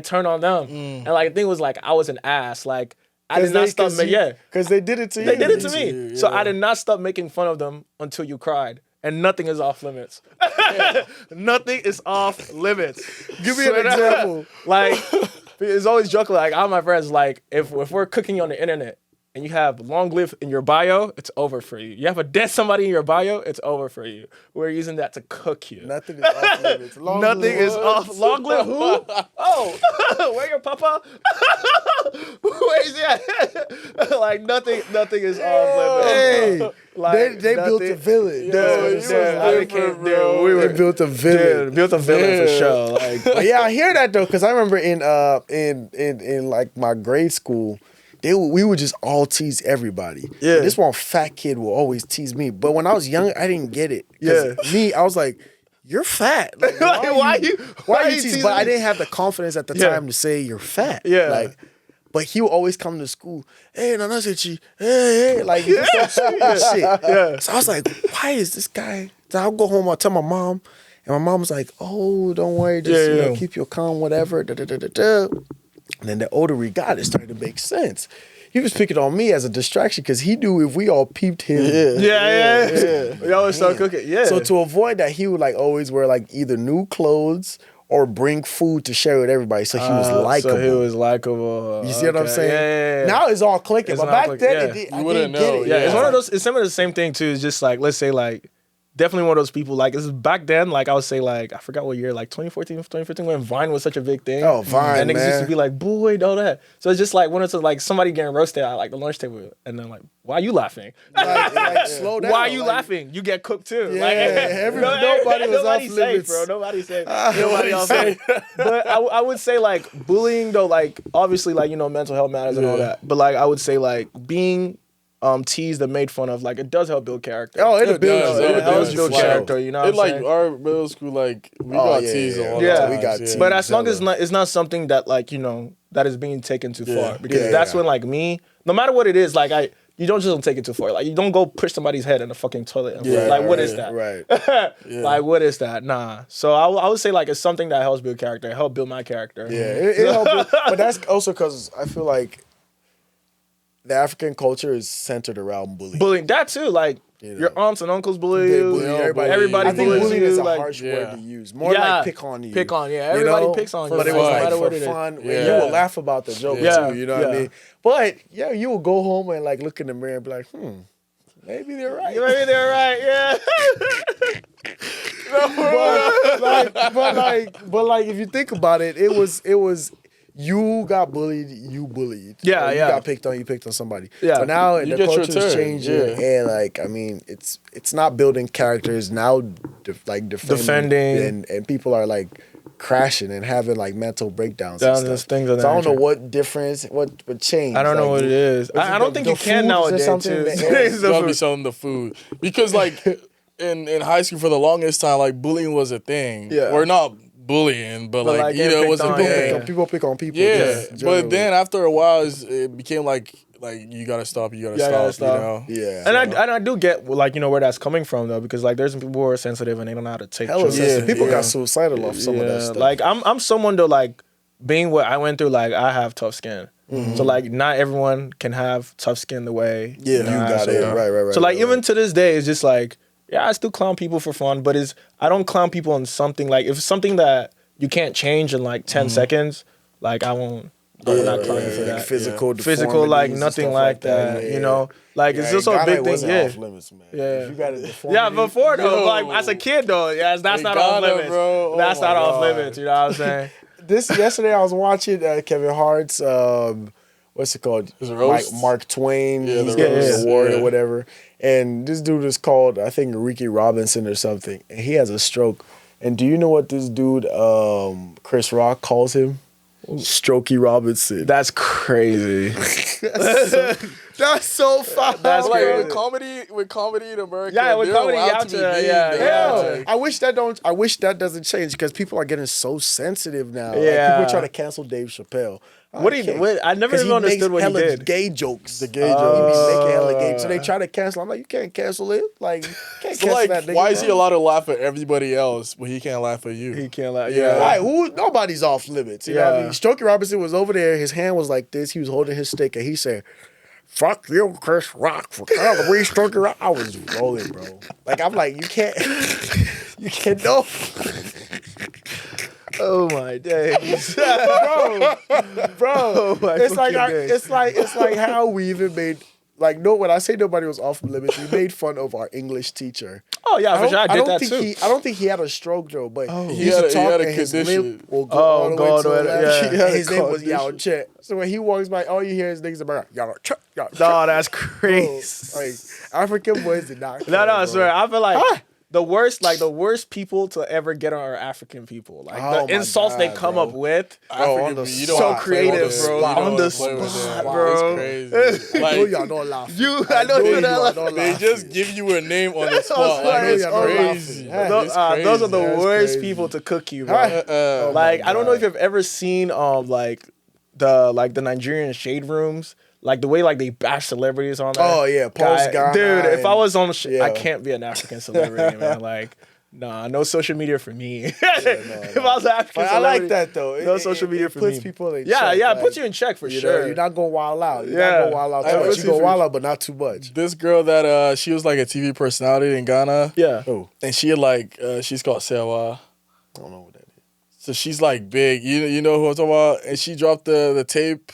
Speaker 6: turned on them. And like the thing was like, I was an ass. Like I did not stop
Speaker 4: Because they did it to you.
Speaker 6: They did it to me. So I did not stop making fun of them until you cried. And nothing is off limits. Nothing is off limits.
Speaker 4: Give me an example.
Speaker 6: Like, it's always joking. Like, all my friends, like, if we're cooking on the internet and you have long live in your bio, it's over for you. You have a dead somebody in your bio, it's over for you. We're using that to cook you.
Speaker 4: Nothing is off limits.
Speaker 6: Nothing is off. Long live who? Oh, where your papa? Where is he at? Like, nothing is off limits.
Speaker 4: Hey,
Speaker 6: Like,
Speaker 4: they built a village.
Speaker 6: They
Speaker 4: built a village.
Speaker 6: Dude, built a villain for sure. Like,
Speaker 4: But yeah, I hear that though, because I remember in like my grade school, we would just all tease everybody.
Speaker 6: Yeah.
Speaker 4: And this one fat kid will always tease me. But when I was young, I didn't get it. 'Cause me, I was like, you're fat. Like,
Speaker 6: why you
Speaker 4: teasing? But I didn't have the confidence at the time to say you're fat.
Speaker 6: Yeah.
Speaker 4: Like, but he would always come to school. Hey, hey, like shit. Yeah. So I was like, why is this guy? So I'll go home. I'll tell my mom, and my mom was like, oh, don't worry, just keep your calm, whatever. And then the older we got, it started to make sense. He was picking on me as a distraction because he knew if we all peeped him.
Speaker 6: Yeah. We always start cooking. Yeah.
Speaker 4: So to avoid that, he would like always wear like either new clothes or bring food to share with everybody. So he was likable.
Speaker 6: So he was likable.
Speaker 4: You see what I'm saying?
Speaker 6: Yeah.
Speaker 4: Now it's all clicking. But back then,
Speaker 5: you wouldn't know.
Speaker 6: Yeah, it's one of those. It's some of the same thing too. It's just like, let's say like, definitely one of those people, like, this is back then, like, I would say, like, I forgot what year, like, 2014, 2015, when Vine was such a big thing.
Speaker 4: Oh, Vine,
Speaker 6: and niggas
Speaker 4: man.
Speaker 6: used to be like, boy, all that. So it's just like, when it's like somebody getting roasted at, like, the lunch table, and then, like, why are you laughing?
Speaker 4: Like, slow down.
Speaker 6: Why are you laughing? You get cooked, too.
Speaker 4: Yeah,
Speaker 6: like,
Speaker 4: nobody was off
Speaker 6: safe,
Speaker 4: limits.
Speaker 6: bro. Nobody's safe. Nobody off limits. But I would say, like, bullying, though, like, obviously, like, you know, mental health matters and all that. But, like, I would say, like, being teased and made fun of, like, it does help build character.
Speaker 4: Oh, it
Speaker 5: does.
Speaker 4: builds.
Speaker 5: It
Speaker 6: It helps
Speaker 5: does.
Speaker 6: build character, you know what
Speaker 5: It
Speaker 6: I'm
Speaker 5: like
Speaker 6: saying?
Speaker 5: our middle school, like we got teased a lot.
Speaker 6: Yeah.
Speaker 4: We got teased.
Speaker 6: But as long as it's not something that, like, you know, that is being taken too far. Because that's when, like, me, no matter what it is, like, you don't just take it too far. Like, you don't go push somebody's head in the fucking toilet. What is that?
Speaker 4: Right.
Speaker 6: Like, what is that? Nah. So I would say, like, it's something that helps build character. It helps build my character.
Speaker 4: Yeah, it helped. But that's also because I feel like the African culture is centered around bullying.
Speaker 6: Bullying, that too. Like, your aunts and uncles bully
Speaker 4: They
Speaker 6: you.
Speaker 4: bully everybody.
Speaker 6: Everybody
Speaker 4: I think
Speaker 6: bullies
Speaker 4: bullying
Speaker 6: you.
Speaker 4: is a
Speaker 6: like,
Speaker 4: harsh word to use. More like pick on you.
Speaker 6: Pick on, everybody picks on you.
Speaker 4: But it
Speaker 6: no
Speaker 4: was
Speaker 6: matter
Speaker 4: like
Speaker 6: what
Speaker 4: for
Speaker 6: it is.
Speaker 4: fun.
Speaker 5: Yeah.
Speaker 4: You will laugh about the joke
Speaker 6: Yeah.
Speaker 4: too, you know what I mean? But yeah, you will go home and like look in the mirror and be like, maybe they're right.
Speaker 6: Maybe they're right, yeah.
Speaker 4: but like if you think about it, it was you got bullied, you bullied.
Speaker 6: Yeah,
Speaker 4: Or you
Speaker 6: yeah.
Speaker 4: got picked on, you picked on somebody.
Speaker 6: Yeah.
Speaker 4: But now
Speaker 5: You
Speaker 4: the
Speaker 5: get your
Speaker 4: culture is
Speaker 5: turn,
Speaker 4: changing, and like I mean, it's not building characters now. Defending, and people are like crashing and having like mental breakdowns. And stuff.
Speaker 6: Things of that
Speaker 4: So I don't know
Speaker 6: nature.
Speaker 4: what difference, what changed.
Speaker 6: I don't know what it is. I don't think you can nowadays, too.
Speaker 5: It's gotta be something the food because like in high school for the longest time, like bullying was a thing.
Speaker 4: Yeah.
Speaker 5: Or not bullying, but like you know, it was a thing.
Speaker 4: People pick on people.
Speaker 5: Yeah,
Speaker 4: just
Speaker 5: but
Speaker 4: generally.
Speaker 5: then after a while, it became like you gotta stop, you gotta stop, you know.
Speaker 4: Yeah,
Speaker 6: And I do get, like, you know, where that's coming from, though, because, like, there's some people who are sensitive and they don't know how to take
Speaker 4: hella
Speaker 6: jokes.
Speaker 4: sensitive. People got suicidal off some of that stuff.
Speaker 6: Like, I'm someone, though, like, being what I went through, like, I have tough skin. So, like, not everyone can have tough skin the way
Speaker 4: you got it. Right.
Speaker 6: So, like, even to this day, it's just like, yeah, I still clown people for fun, but I don't clown people on something, like, if it's something that you can't change in, like, 10 seconds, like, I won't. I'm not clowning for that.
Speaker 4: Physical,
Speaker 6: like
Speaker 4: deformities
Speaker 6: nothing
Speaker 4: and stuff
Speaker 6: like that. You know, like it's just a big thing.
Speaker 4: Yeah, off limits, man.
Speaker 6: Yeah.
Speaker 4: If you got a deformity,
Speaker 6: Before though, like as a kid though, that's not off limits.
Speaker 5: Bro.
Speaker 6: That's not off
Speaker 4: God.
Speaker 6: limits. You know what I'm saying?
Speaker 4: Yesterday I was watching Kevin Hart's what's it called?
Speaker 5: roast?
Speaker 4: Mark Twain.
Speaker 5: Yeah,
Speaker 4: He's
Speaker 5: the
Speaker 4: getting
Speaker 5: roast.
Speaker 4: his award
Speaker 5: Yeah.
Speaker 4: or whatever. And this dude is called, I think, Ricky Robinson or something. And he has a stroke. And do you know what this dude, Chris Rock, calls him? Strokey Robinson.
Speaker 6: That's crazy.
Speaker 4: That's so fun.
Speaker 6: That's
Speaker 5: Like
Speaker 6: crazy.
Speaker 5: with comedy in America,
Speaker 6: Yeah, with
Speaker 5: they're
Speaker 6: comedy, you
Speaker 5: allowed
Speaker 6: have
Speaker 5: to
Speaker 6: to-
Speaker 5: be mean,
Speaker 6: yeah,
Speaker 5: they're
Speaker 6: yeah.
Speaker 5: allowed to-
Speaker 4: I wish that doesn't change because people are getting so sensitive now.
Speaker 6: Yeah.
Speaker 4: Like, people try to cancel Dave Chappelle.
Speaker 6: I never even understood what he did.
Speaker 4: Gay jokes. The
Speaker 5: gay jokes.
Speaker 4: He be making hella gay. So they try to cancel. I'm like, you can't cancel it. Like, you can't
Speaker 5: So
Speaker 4: cancel
Speaker 5: like,
Speaker 4: that nigga.
Speaker 5: why is he
Speaker 4: bro.
Speaker 5: allowed to laugh at everybody else, but he can't laugh at you?
Speaker 6: He can't laugh.
Speaker 5: Yeah.
Speaker 6: Yeah.
Speaker 4: Nobody's off limits. You know what I
Speaker 6: Yeah.
Speaker 4: mean? Strokey Robinson was over there. His hand was like this. He was holding his stick, and he said, "Fuck you, Chris Rock, for Calgary, Strokey Rock." I was rolling, bro. Like, I'm like, you can't, you can't know.
Speaker 6: Oh my days.
Speaker 4: bro.
Speaker 6: Oh my
Speaker 4: It's like
Speaker 6: fucking days.
Speaker 4: it's like how we even made like when I say nobody was off limits, we made fun of our English teacher.
Speaker 6: Oh yeah, for sure. I did that too.
Speaker 4: I don't think he had a stroke though, but he
Speaker 5: He
Speaker 4: used
Speaker 5: had
Speaker 4: to
Speaker 5: a- he
Speaker 4: talk
Speaker 5: had a
Speaker 4: and his
Speaker 5: condition.
Speaker 4: lip will go
Speaker 6: Oh,
Speaker 4: all the
Speaker 6: go
Speaker 4: way
Speaker 6: all
Speaker 4: to
Speaker 6: the way
Speaker 4: the
Speaker 6: to-
Speaker 4: left.
Speaker 6: yeah.
Speaker 4: And
Speaker 6: He had a
Speaker 4: his name was Yao
Speaker 6: condition.
Speaker 4: Chet. So when he walks by, all you hear is niggas about Yao Chet, Yao Chet.
Speaker 6: No, that's crazy.
Speaker 4: Like African boys did not.
Speaker 6: No, I
Speaker 4: care,
Speaker 6: swear. I feel like the worst people to ever get on are African people. Like
Speaker 4: Oh
Speaker 6: the
Speaker 4: my
Speaker 6: insults they
Speaker 4: God,
Speaker 6: come
Speaker 4: bro.
Speaker 6: up with.
Speaker 5: African,
Speaker 4: on the
Speaker 5: you don't
Speaker 6: so
Speaker 5: wanna play with
Speaker 6: creative,
Speaker 5: it.
Speaker 6: bro.
Speaker 5: You don't
Speaker 6: On
Speaker 5: wanna
Speaker 6: the
Speaker 5: play with
Speaker 6: spot,
Speaker 5: it.
Speaker 6: bro.
Speaker 5: It's crazy.
Speaker 4: I know
Speaker 5: Like,
Speaker 4: y'all not laughing.
Speaker 6: I know you're not
Speaker 4: laughing.
Speaker 5: they just give you a name on the spot.
Speaker 6: like,
Speaker 5: Like, it's
Speaker 6: y'all not
Speaker 5: crazy.
Speaker 4: laughing.
Speaker 5: It's
Speaker 6: Those are the
Speaker 5: crazy.
Speaker 6: worst
Speaker 4: crazy.
Speaker 6: people to cook you, bro.
Speaker 4: Oh
Speaker 6: Like
Speaker 4: my
Speaker 6: I don't know if
Speaker 4: God.
Speaker 6: you've ever seen like the Nigerian shade rooms, like the way like they bash celebrities on there.
Speaker 4: Oh, yeah, Post Ghana
Speaker 6: dude. If I
Speaker 4: and-
Speaker 6: was on, I
Speaker 4: yeah.
Speaker 6: can't be an African celebrity, man. Like, nah, no social media for me. If I was an African
Speaker 4: But I
Speaker 6: celebrity,
Speaker 4: like that though.
Speaker 6: No social media for
Speaker 4: puts
Speaker 6: me.
Speaker 4: people in
Speaker 6: Yeah,
Speaker 4: check.
Speaker 6: yeah, it
Speaker 4: like,
Speaker 6: puts you in check for
Speaker 4: you know,
Speaker 6: sure.
Speaker 4: you're not going wild out. You're
Speaker 6: Yeah.
Speaker 4: not going wild out
Speaker 5: I
Speaker 4: too
Speaker 5: would
Speaker 4: much. You
Speaker 5: see
Speaker 4: go
Speaker 5: for-
Speaker 4: wild out, but not too much.
Speaker 5: This girl that she was like a TV personality in Ghana.
Speaker 6: Yeah.
Speaker 4: Oh,
Speaker 5: And she like she's called Sewa.
Speaker 4: I don't know what that is.
Speaker 5: So she's like big. You know who I'm talking about? And she dropped her tape.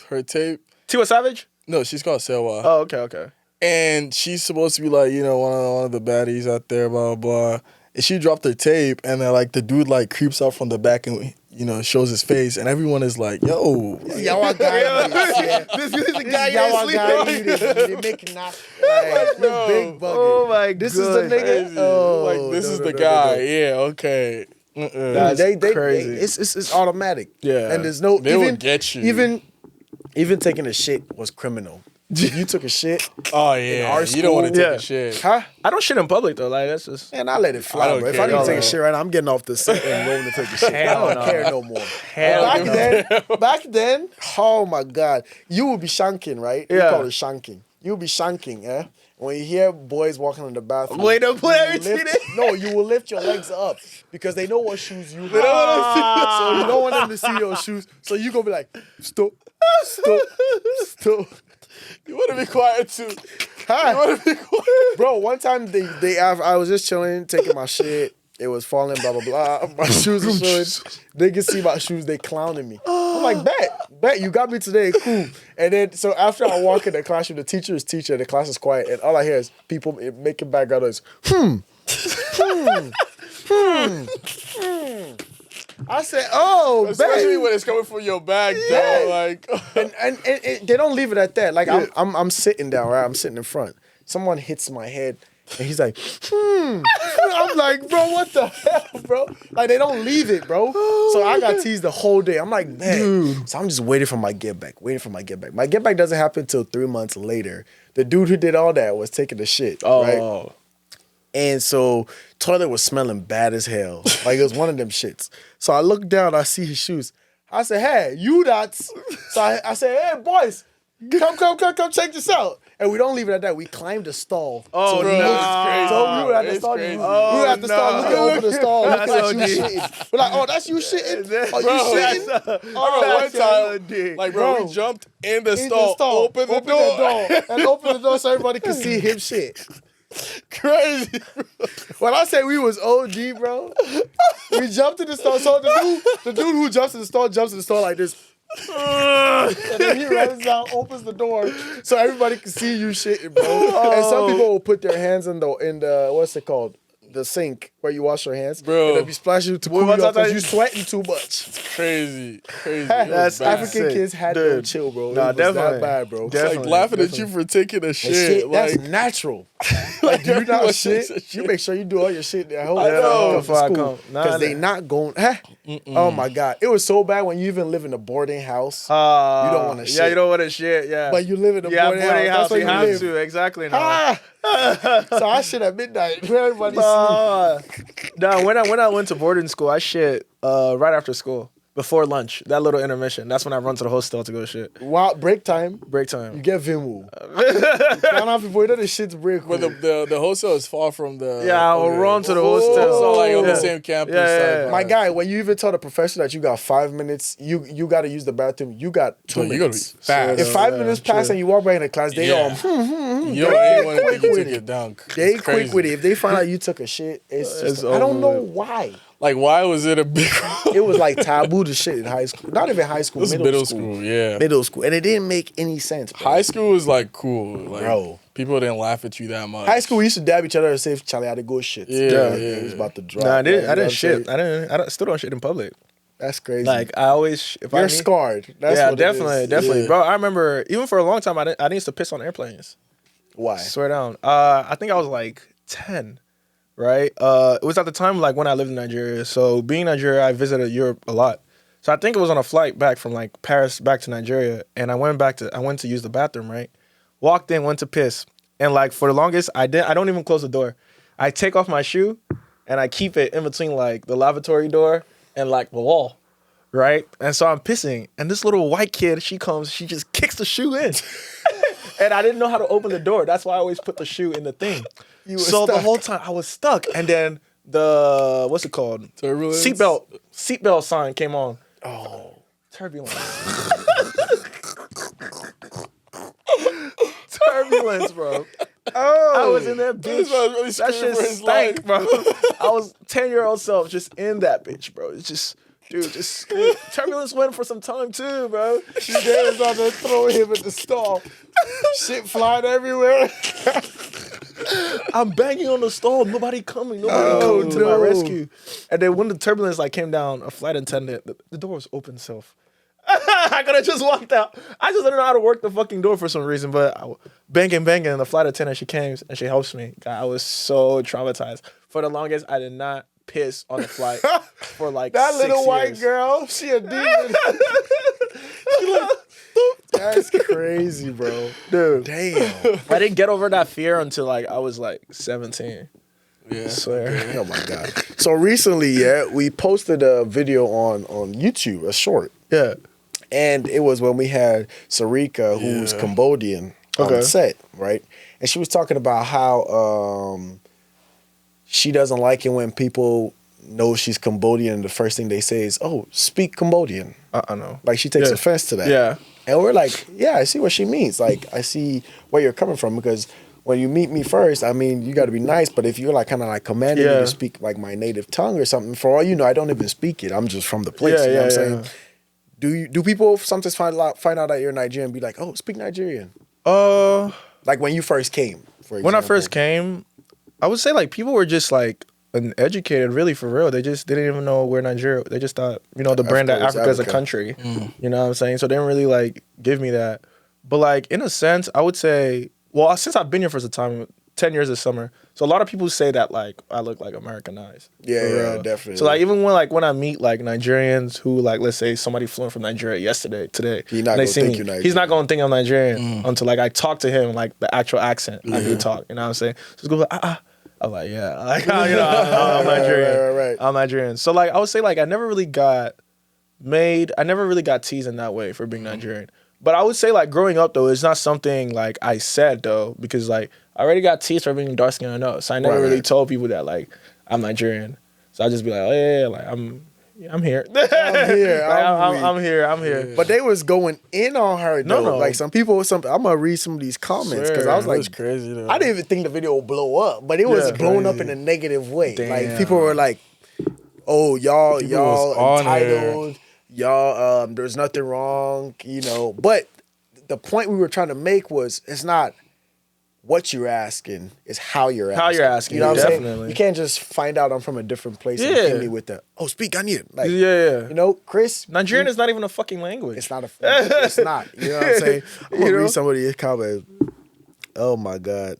Speaker 6: Tiwa Savage?
Speaker 5: No, she's called Sewa.
Speaker 6: Oh, okay.
Speaker 5: And she's supposed to be like, one of the baddies out there, blah, blah, blah. And she dropped her tape, and then, like, the dude, like, creeps up from the back and, shows his face. And everyone is like, yo.
Speaker 4: Yawa guy,
Speaker 6: This is the guy
Speaker 4: Yawa guy, they make not like
Speaker 5: bro.
Speaker 4: big bugging.
Speaker 6: Oh my
Speaker 4: This is the nigga.
Speaker 5: Crazy.
Speaker 4: Oh,
Speaker 5: like, this
Speaker 4: no,
Speaker 5: is
Speaker 4: no,
Speaker 5: the
Speaker 4: no,
Speaker 5: guy.
Speaker 4: no.
Speaker 5: Yeah, okay.
Speaker 6: That's
Speaker 4: They
Speaker 6: crazy.
Speaker 4: it's automatic.
Speaker 6: Yeah.
Speaker 4: and there's no
Speaker 5: They
Speaker 4: even
Speaker 5: will get you.
Speaker 4: even taking a shit was criminal. If you took a shit,
Speaker 5: Oh, yeah.
Speaker 4: our
Speaker 5: You don't want to
Speaker 4: school-
Speaker 5: take
Speaker 6: Yeah.
Speaker 5: a shit.
Speaker 4: huh?
Speaker 6: I don't shit in public though. Like that's just
Speaker 4: Man, I let it fly,
Speaker 5: I don't
Speaker 4: bro. If
Speaker 5: care.
Speaker 4: I didn't
Speaker 5: No,
Speaker 4: take a
Speaker 5: no.
Speaker 4: shit right now, I'm getting off the set and going to take a shit.
Speaker 6: Hell
Speaker 4: I don't
Speaker 6: no.
Speaker 4: care no more.
Speaker 6: Hell no.
Speaker 4: Back then, oh my God, you would be shanking, right? We
Speaker 6: Yeah.
Speaker 4: call it shanking. You would be shanking, eh? When you hear boys walking in the bathroom,
Speaker 6: Wait, don't play
Speaker 4: you will
Speaker 6: everything
Speaker 4: lift-
Speaker 6: in.
Speaker 4: No, you will lift your legs up because they know what shoes you have. So you don't want them to see your shoes. So you gonna be like, stop, stop, stop.
Speaker 5: You want to be quiet, too.
Speaker 4: Hi.
Speaker 5: You want to be quiet.
Speaker 4: Bro, one time I was just chilling, taking my shit. It was falling, blah, blah, blah. My shoes are showing. They can see my shoes. They clowning me. I'm like, bet, you got me today. Cool. And then, so after I walk in the classroom, the teacher is teaching, the class is quiet, and all I hear is people making background noise. I said, oh,
Speaker 5: Especially
Speaker 4: bet.
Speaker 5: when it's coming from your bag,
Speaker 4: Yeah.
Speaker 5: though. Like,
Speaker 4: And they don't leave it at that. Like, I'm sitting down, right? I'm sitting in front. Someone hits my head. And he's like, I'm like, bro, what the hell, bro? Like, they don't leave it, bro. So I got teased the whole day. I'm like, man. So I'm just waiting for my get back, My get back doesn't happen until 3 months later. The dude who did all that was taking the shit, right?
Speaker 6: oh.
Speaker 4: And so toilet was smelling bad as hell. Like, it was one of them shits. So I look down, I see his shoes. I said, hey, you that's. So I said, hey, boys, come check this out. And we don't leave it at that. We climbed the stall.
Speaker 6: Oh,
Speaker 5: bro,
Speaker 6: no.
Speaker 5: it's crazy.
Speaker 4: So we were at the
Speaker 5: It's
Speaker 4: stall.
Speaker 5: crazy.
Speaker 4: We were at the stall looking over the stall, looking
Speaker 6: That's
Speaker 4: like you
Speaker 6: OD.
Speaker 4: shitting. We're like, oh, that's you shitting? Oh,
Speaker 5: Bro,
Speaker 4: you shitting?
Speaker 5: I remember one time, like, bro,
Speaker 4: Bro.
Speaker 5: we jumped in the
Speaker 4: In
Speaker 5: stall, opened the door.
Speaker 4: and open the door so everybody could see him shit.
Speaker 5: Crazy.
Speaker 4: When I say we was OG, bro, we jumped in the stall. So the dude who jumps in the stall like this. And then he runs out, opens the door so everybody can see you shitting, bro. And some people will put their hands in the what's it called? The sink where you wash your hands.
Speaker 5: Bro.
Speaker 4: And they'll be splashing you to cool you
Speaker 6: what's
Speaker 4: off
Speaker 6: that
Speaker 4: because you sweating too much.
Speaker 5: Crazy. It was
Speaker 6: That's
Speaker 5: bad.
Speaker 4: African
Speaker 6: sick.
Speaker 4: kids had no
Speaker 6: Dude.
Speaker 4: chill, bro.
Speaker 6: Nah,
Speaker 4: It was that
Speaker 6: definitely.
Speaker 4: bad, bro.
Speaker 5: It's like
Speaker 6: Definitely,
Speaker 5: laughing at you for taking a
Speaker 4: And
Speaker 5: shit.
Speaker 4: shit, that's
Speaker 5: Like,
Speaker 4: natural. Like, do you
Speaker 5: everyone
Speaker 4: not shit?
Speaker 5: takes a shit.
Speaker 4: You make sure you do all your shit at home.
Speaker 5: I know.
Speaker 6: Before I come. Nah,
Speaker 4: Because they
Speaker 6: nah.
Speaker 4: not going. Oh my God. It was so bad when you even live in a boarding house. You don't wanna
Speaker 6: Yeah,
Speaker 4: shit.
Speaker 6: you don't want to shit. Yeah,
Speaker 4: But you live in a
Speaker 6: yeah,
Speaker 4: boarding house. That's
Speaker 6: You
Speaker 4: where
Speaker 6: have
Speaker 4: live.
Speaker 6: to exactly. No.
Speaker 4: Ah! So I shit at midnight when everybody sleep.
Speaker 6: No, when I went to boarding school, I shit right after school. Before lunch, that little intermission. That's when I run to the hostel to go shit.
Speaker 4: While break time,
Speaker 6: Break
Speaker 4: you
Speaker 6: time.
Speaker 4: get Vimu. Ghana people, you know the shit's break.
Speaker 5: but the hostel is far from the.
Speaker 6: Yeah, I'll run to the
Speaker 5: Oh,
Speaker 6: hostel.
Speaker 5: so like on
Speaker 6: Yeah.
Speaker 5: the same campus.
Speaker 6: Yeah.
Speaker 5: like,
Speaker 4: My guy, when you even tell the professor that you got 5 minutes, you got to use the bathroom. You got 2
Speaker 5: Bro, you gotta be
Speaker 4: minutes.
Speaker 5: fast.
Speaker 4: If 5
Speaker 6: Yeah,
Speaker 4: minns pass
Speaker 6: true.
Speaker 4: and you walk back in the class, they
Speaker 5: Yeah.
Speaker 4: all
Speaker 5: You don't want anyone to think you
Speaker 4: with
Speaker 5: took
Speaker 4: it.
Speaker 5: it down.
Speaker 4: they
Speaker 5: It's
Speaker 4: quick
Speaker 5: crazy.
Speaker 4: with it. If they find out you took a shit, it's just I don't
Speaker 6: over
Speaker 4: know
Speaker 6: with.
Speaker 4: why.
Speaker 5: Like, why was it a big?
Speaker 4: It was like taboo to shit in high school. Not even high school,
Speaker 5: It was
Speaker 4: middle
Speaker 5: school.
Speaker 4: school.
Speaker 5: Yeah.
Speaker 4: Middle school. And it didn't make any sense. Bro.
Speaker 5: High school was like cool. Like,
Speaker 4: Bro.
Speaker 5: people didn't laugh at you that much.
Speaker 4: High school, we used to dab each other and say, Charlie, I had to go shit.
Speaker 5: Yeah.
Speaker 4: It was about to drop.
Speaker 6: Nah, I
Speaker 4: Like, you know
Speaker 6: didn't
Speaker 4: what I'm
Speaker 6: shit.
Speaker 4: saying?
Speaker 6: I don't, still don't shit in public.
Speaker 4: That's crazy.
Speaker 6: Like I always, if I
Speaker 4: you're
Speaker 6: need-
Speaker 4: scarred. That's
Speaker 6: yeah,
Speaker 4: what
Speaker 6: definitely,
Speaker 4: it is.
Speaker 6: definitely,
Speaker 4: Yeah.
Speaker 6: bro. I remember even for a long time, I used to piss on airplanes.
Speaker 4: Why?
Speaker 6: Swear down. I think I was like 10, right? It was at the time like when I lived in Nigeria. So being in Nigeria, I visited Europe a lot. So I think it was on a flight back from like Paris back to Nigeria, and I went to use the bathroom, right? Walked in, went to piss, and like for the longest, I don't even close the door. I take off my shoe, and I keep it in between like the lavatory door and like the wall, right? And so I'm pissing, and this little white kid, she comes, she just kicks the shoe in, and I didn't know how to open the door. That's why I always put the shoe in the thing. So the whole time I was stuck, and then the what's it called? Seatbelt sign came on. Oh, turbulence. Turbulence, bro. Oh, I was in that bitch.
Speaker 5: Really
Speaker 6: that shit stank, bro. I was 10-year-old self just in that bitch, bro. It's just, dude, turbulence went for some time too, bro.
Speaker 4: She was out there throwing him in the stall. Shit flying everywhere.
Speaker 6: I'm banging on the stall. Nobody coming to my rescue. And then when the turbulence like came down, a flight attendant, the door was open self. I could have just walked out. I just didn't know how to work the fucking door for some reason. But I banging, and the flight attendant, she came and she helps me. God, I was so traumatized. For the longest, I did not piss on the flight for like
Speaker 4: that
Speaker 6: 6
Speaker 4: little
Speaker 6: years.
Speaker 4: white girl, she a demon. She like, that's crazy, bro.
Speaker 6: Dude.
Speaker 4: Damn.
Speaker 6: I didn't get over that fear until like I was like 17.
Speaker 5: Yeah.
Speaker 6: I swear.
Speaker 4: Oh my God. So recently, we posted a video on YouTube, a short.
Speaker 6: Yeah.
Speaker 4: And it was when we had Sarika, who's Cambodian, on set, right? And she was talking about how she doesn't like it when people know she's Cambodian and the first thing they say is, "Oh, speak Cambodian."
Speaker 6: I know.
Speaker 4: Like she takes offense to that.
Speaker 6: Yeah.
Speaker 4: And we're like, yeah, I see what she means. Like, I see where you're coming from because when you meet me first, I mean, you got to be nice. But if you're like kind of like commanding me to speak like my native tongue or something, for all you know, I don't even speak it. I'm just from the place. You know what I'm saying? Do people sometimes find out that you're Nigerian and be like, oh, speak Nigerian? Like when you first came, for example.
Speaker 6: When I first came, I would say like people were just like uneducated, really, for real. They just didn't even know where Nigeria. They just thought, the brand that Africa is a country. You know what I'm saying? So they didn't really like give me that. But like in a sense, I would say, well, since I've been here for some time, 10 years this summer. So a lot of people say that like I look like Americanized.
Speaker 4: Yeah, definitely.
Speaker 6: So like even when I meet like Nigerians who like, let's say somebody flew in from Nigeria today,
Speaker 4: he's not gonna think you're Nigerian.
Speaker 6: He's not gonna think I'm Nigerian until like I talk to him like the actual accent I do talk. You know what I'm saying? So it's go like I'm like, yeah, like I'm Nigerian.
Speaker 4: Right.
Speaker 6: I'm Nigerian. So like I would say like I never really got teased in that way for being Nigerian. But I would say like growing up though, it's not something like I said though, because like I already got teased for being dark skinned enough. So I never really told people that like I'm Nigerian. So I just be like, oh yeah, like I'm here. I'm here. I'm here.
Speaker 4: But they was going in on her though.
Speaker 6: No.
Speaker 4: Like I'm gonna read some of these comments because I was like,
Speaker 5: it was crazy though.
Speaker 4: I didn't even think the video would blow up, but it was blowing up in a negative way.
Speaker 6: Damn.
Speaker 4: Like people were like, oh y'all entitled. Y'all, there's nothing wrong, But the point we were trying to make was it's not what you're asking, it's how you're asking.
Speaker 6: How you're asking,
Speaker 4: you know what I'm
Speaker 6: definitely.
Speaker 4: saying? You can't just find out I'm from a different place and hit me with the, speak Ghanaian. Like, Chris.
Speaker 6: Nigerian is not even a fucking language.
Speaker 4: It's not it's not. You know what I'm saying? I'm going to read some of these comments. Oh, my God.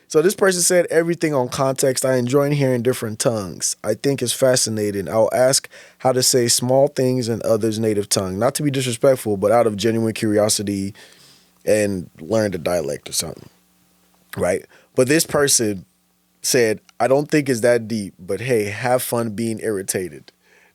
Speaker 4: So this person said, everything on context. I enjoy hearing different tongues. I think it's fascinating. I'll ask how to say small things in others' native tongue. Not to be disrespectful, but out of genuine curiosity and learn the dialect or something. Right? But this person said, I don't think it's that deep, but hey, have fun being irritated.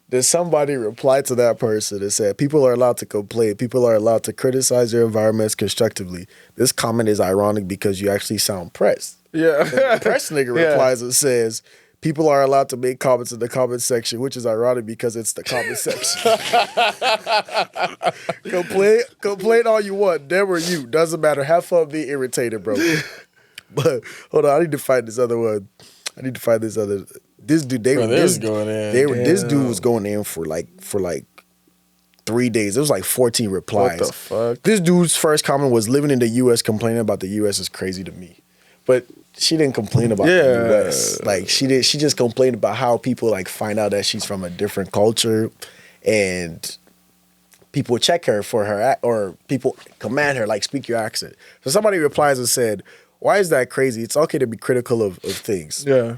Speaker 4: Did somebody reply to that person and said, people are allowed to complain. People are allowed to criticize their environments constructively. This comment is ironic because you actually sound pressed.
Speaker 6: Yeah.
Speaker 4: The press nigga replies and says, people are allowed to make comments in the comment section, which is ironic because it's the comment section. Complain all you want. Never you. Doesn't matter. Have fun being irritated, bro. But hold on, I need to find this other one. This dude, this dude was going in for like 3 days. It was like 14 replies.
Speaker 6: What the fuck?
Speaker 4: This dude's first comment was living in the U.S. complaining about the U.S. is crazy to me. But she didn't complain about the U.S. Like she just complained about how people like find out that she's from a different culture and people check her for her or people command her like speak your accent. So somebody replies and said, why is that crazy? It's okay to be critical of things.
Speaker 6: Yeah.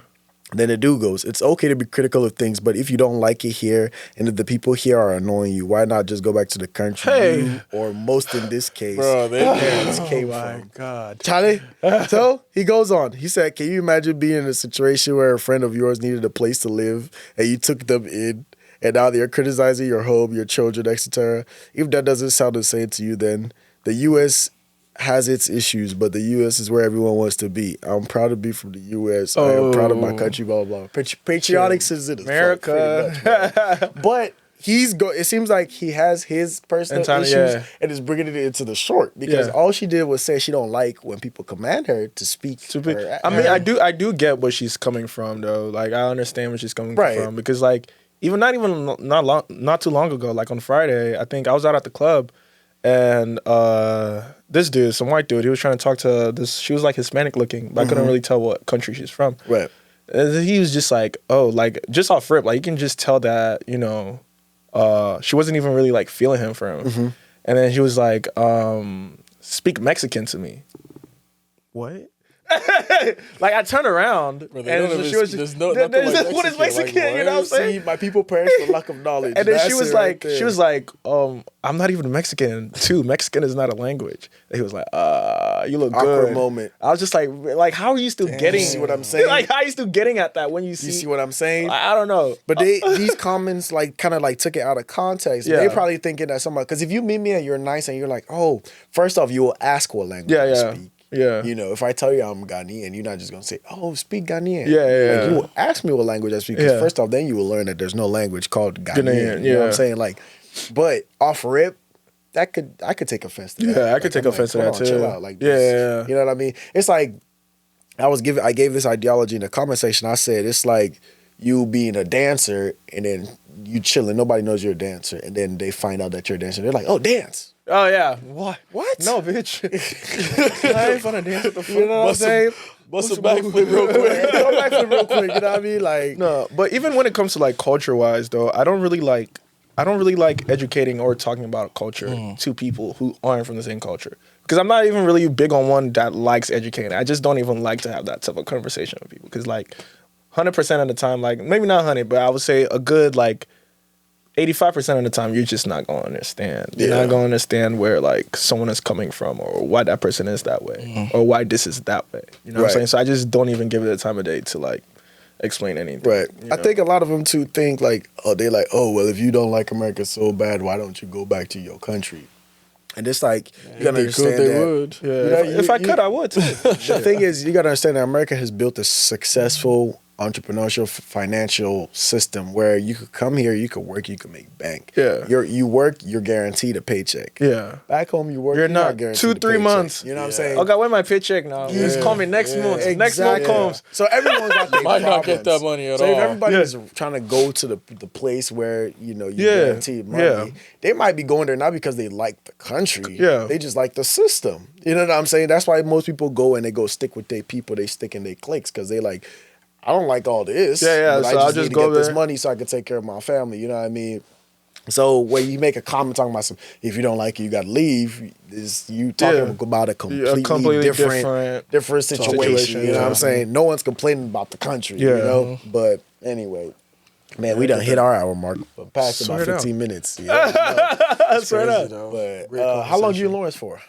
Speaker 4: Then the dude goes, it's okay to be critical of things, but if you don't like it here and if the people here are annoying you, why not just go back to the country you, or most in this case,
Speaker 5: Bro, they
Speaker 4: parents came from?
Speaker 6: God.
Speaker 4: Charlie, so he goes on. He said, can you imagine being in a situation where a friend of yours needed a place to live and you took them in and now they're criticizing your home, your children, etc.? If that doesn't sound the same to you, then the U.S. has its issues, but the U.S. is where everyone wants to be. I'm proud to be from the U.S. I am proud of my country, blah, blah, blah. Patriotic citizen.
Speaker 6: America.
Speaker 4: But it seems like he has his personal issues and is bringing it into the short because all she did was say she don't like when people command her to speak.
Speaker 6: I mean, I do get where she's coming from, though. Like, I understand where she's coming from because, like, not too long ago, like on Friday, I think I was out at the club. And this dude, some white dude, he was trying to talk to this. She was like Hispanic looking, but I couldn't really tell what country she's from.
Speaker 4: Right.
Speaker 6: And he was just like, oh, like just off rip, like you can just tell that she wasn't even really like feeling him for him. Mm-hmm. And then he was like, speak Mexican to me. What? Like I turned around and she was just what is Mexican? Like, you know what I'm saying?
Speaker 4: See, my people perish for lack of knowledge.
Speaker 6: And then she was like, I'm not even Mexican too. Mexican is not a language. And he was like, you look good.
Speaker 4: Awkward moment.
Speaker 6: I was just like, how are you still getting?
Speaker 4: You see what I'm saying?
Speaker 6: Like, how are you still getting at that when you see?
Speaker 4: You see what I'm saying?
Speaker 6: I don't know.
Speaker 4: But these comments like kind of like took it out of context. Yeah. They probably thinking that somebody, because if you meet me and you're nice and you're like, oh, first off, you will ask what language I speak.
Speaker 6: Yeah.
Speaker 4: You know, if I tell you I'm Ghanaian, you're not just going to say, oh, speak Ghanaian.
Speaker 6: Yeah.
Speaker 4: Like, you will ask me what language I speak. Because first off, then you will learn that there's no language called Ghanaian. You know what I'm saying? Like, but off rip, I could take offense to that.
Speaker 6: Yeah, I could take offense to that too.
Speaker 4: Chill out. Like, this, you know what I mean? It's like, I gave this ideology in the comment section. I said, it's like you being a dancer and then you chilling. Nobody knows you're a dancer. And then they find out that you're a dancer. They're like, oh, dance.
Speaker 6: Oh, yeah. What? No, bitch. I ain't finna dance with the fuck. You know what I'm saying?
Speaker 5: Bust a backflip real quick.
Speaker 4: Go backflip real quick. You know what I mean? Like,
Speaker 6: no, but even when it comes to like culture-wise, though, I don't really like educating or talking about culture to people who aren't from the same culture. Because I'm not even really big on one that likes educating. I just don't even like to have that type of conversation with people. Because like 100% of the time, like maybe not 100, but I would say a good like 85% of the time, you're just not going to understand. You're not going to understand where like someone is coming from or why that person is that way or why this is that way. You know what I'm saying? So I just don't even give it the time of day to like explain anything.
Speaker 4: Right.
Speaker 6: You know?
Speaker 4: I think a lot of them too think like, they're like, oh, well, if you don't like America so bad, why don't you go back to your country? And it's like, you gotta understand
Speaker 5: they
Speaker 4: that.
Speaker 5: would.
Speaker 6: Yeah. You know, if I could, I would too.
Speaker 4: The thing is, you gotta understand that America has built a successful entrepreneurial financial system where you could come here, you could work, you could make bank.
Speaker 6: Yeah.
Speaker 4: You work, you're guaranteed a paycheck.
Speaker 6: Yeah.
Speaker 4: Back home, you work,
Speaker 6: you're not
Speaker 4: guaranteed
Speaker 6: 2-3 months.
Speaker 4: You know what I'm saying?
Speaker 6: Okay, where's my paycheck now? Just call me next month.
Speaker 4: Exactly.
Speaker 6: Next month comes.
Speaker 4: So everyone got their
Speaker 5: Might
Speaker 4: problems.
Speaker 5: not get that money at all.
Speaker 4: So if everybody's trying to go to the place where, you know, you guaranteed money, they might be going there not because they like the country.
Speaker 6: Yeah.
Speaker 4: They just like the system. You know what I'm saying? That's why most people go and they go stick with their people, they stick in their cliques because they like, I don't like all this.
Speaker 6: Yeah.
Speaker 4: But
Speaker 6: So
Speaker 4: I just need to get
Speaker 6: there.
Speaker 4: this money so I can take care of my family. You know what I mean? So when you make a comment talking about if you don't like it, you got to leave, is you talking about a completely different situation. You know what I'm saying? No one's complaining about the country. You know? But anyway, man, we done hit our hour mark. But past about 15 minutes. Yeah,
Speaker 6: Straight up.
Speaker 4: But how long are you in Lawrence for?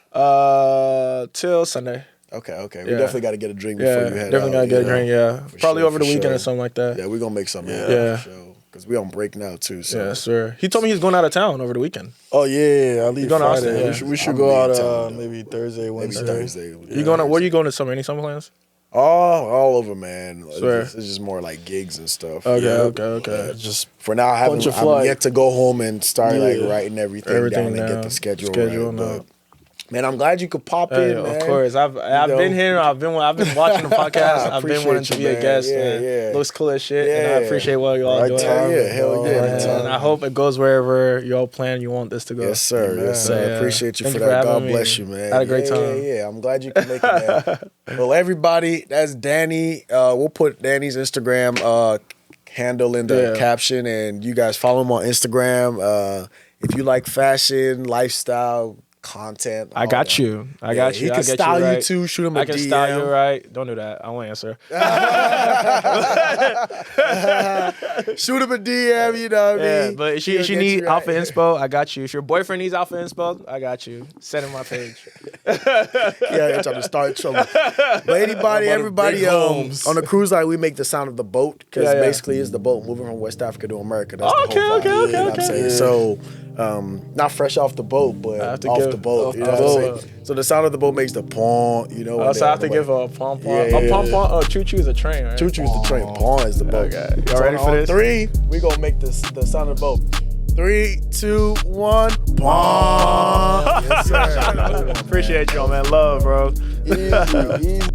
Speaker 6: Till Sunday.
Speaker 4: Okay. We definitely got to get a drink before you head out.
Speaker 6: Definitely got to get a drink, Probably over the weekend or something like that.
Speaker 4: Yeah, we're going to make something out
Speaker 6: Yeah.
Speaker 4: for sure. Because we on break now, too. So.
Speaker 6: Yeah, sir. He told me he's going out of town over the weekend.
Speaker 5: Oh, yeah. I leave
Speaker 6: going to
Speaker 5: Friday.
Speaker 6: Austin,
Speaker 5: We should go out maybe Thursday, Wednesday.
Speaker 4: Maybe Thursday.
Speaker 6: You going? Where are you going to summer? Any summer plans?
Speaker 4: All over, man.
Speaker 6: Swear.
Speaker 4: It's just more like gigs and stuff.
Speaker 6: Okay.
Speaker 5: Just
Speaker 4: for now, I'm yet to go home and start like writing everything down and get the schedule right. But, man, I'm glad you could pop in, man.
Speaker 6: Of course, I've been here. I've been watching the podcast. I've been wanting to be a guest.
Speaker 4: Yeah.
Speaker 6: Looks cool as shit, and I appreciate what y'all doing.
Speaker 4: Hell yeah.
Speaker 6: And I hope it goes wherever y'all plan you want this to go.
Speaker 4: Yes, sir. Yes, sir.
Speaker 6: Yeah.
Speaker 4: Appreciate you
Speaker 6: Thank
Speaker 4: for
Speaker 6: you
Speaker 4: that.
Speaker 6: for
Speaker 4: God
Speaker 6: having
Speaker 4: bless
Speaker 6: me.
Speaker 4: you, man.
Speaker 6: Had a great time.
Speaker 4: Yeah. I'm glad you could make it, man. Well, everybody, that's Danny. We'll put Danny's Instagram handle in the caption, and you guys follow him on Instagram. If you like fashion, lifestyle, content.
Speaker 6: I got you. I got you.
Speaker 4: He
Speaker 6: I
Speaker 4: can
Speaker 6: get
Speaker 4: style you
Speaker 6: right.
Speaker 4: too. Shoot him a
Speaker 6: I can
Speaker 4: DM.
Speaker 6: style you right. Don't do that. I won't answer.
Speaker 4: Shoot him a DM. You know what I mean?
Speaker 6: But if you need alpha inspo, I got you. If your boyfriend needs alpha inspo, I got you. Send him my page.
Speaker 4: Yeah, trying to start trouble. But everybody on the cruise line, we make the sound of the boat because basically it's the boat moving from West Africa to America. That's the whole vibe. Okay. So, not fresh off the boat, but off the boat. You know what I'm saying? So the sound of the boat makes the pong. You know.
Speaker 6: So I have to give a pom pom. A pom pom. Choo choo is a train, right?
Speaker 4: Choo choo is the train. Pong is the boat.
Speaker 6: Okay. Y'all ready for this?
Speaker 4: 3, we gonna make the sound of the boat. 3, 2, 1. Pong. Yes, sir.
Speaker 6: Appreciate y'all, man. Love, bro.
Speaker 4: Easy.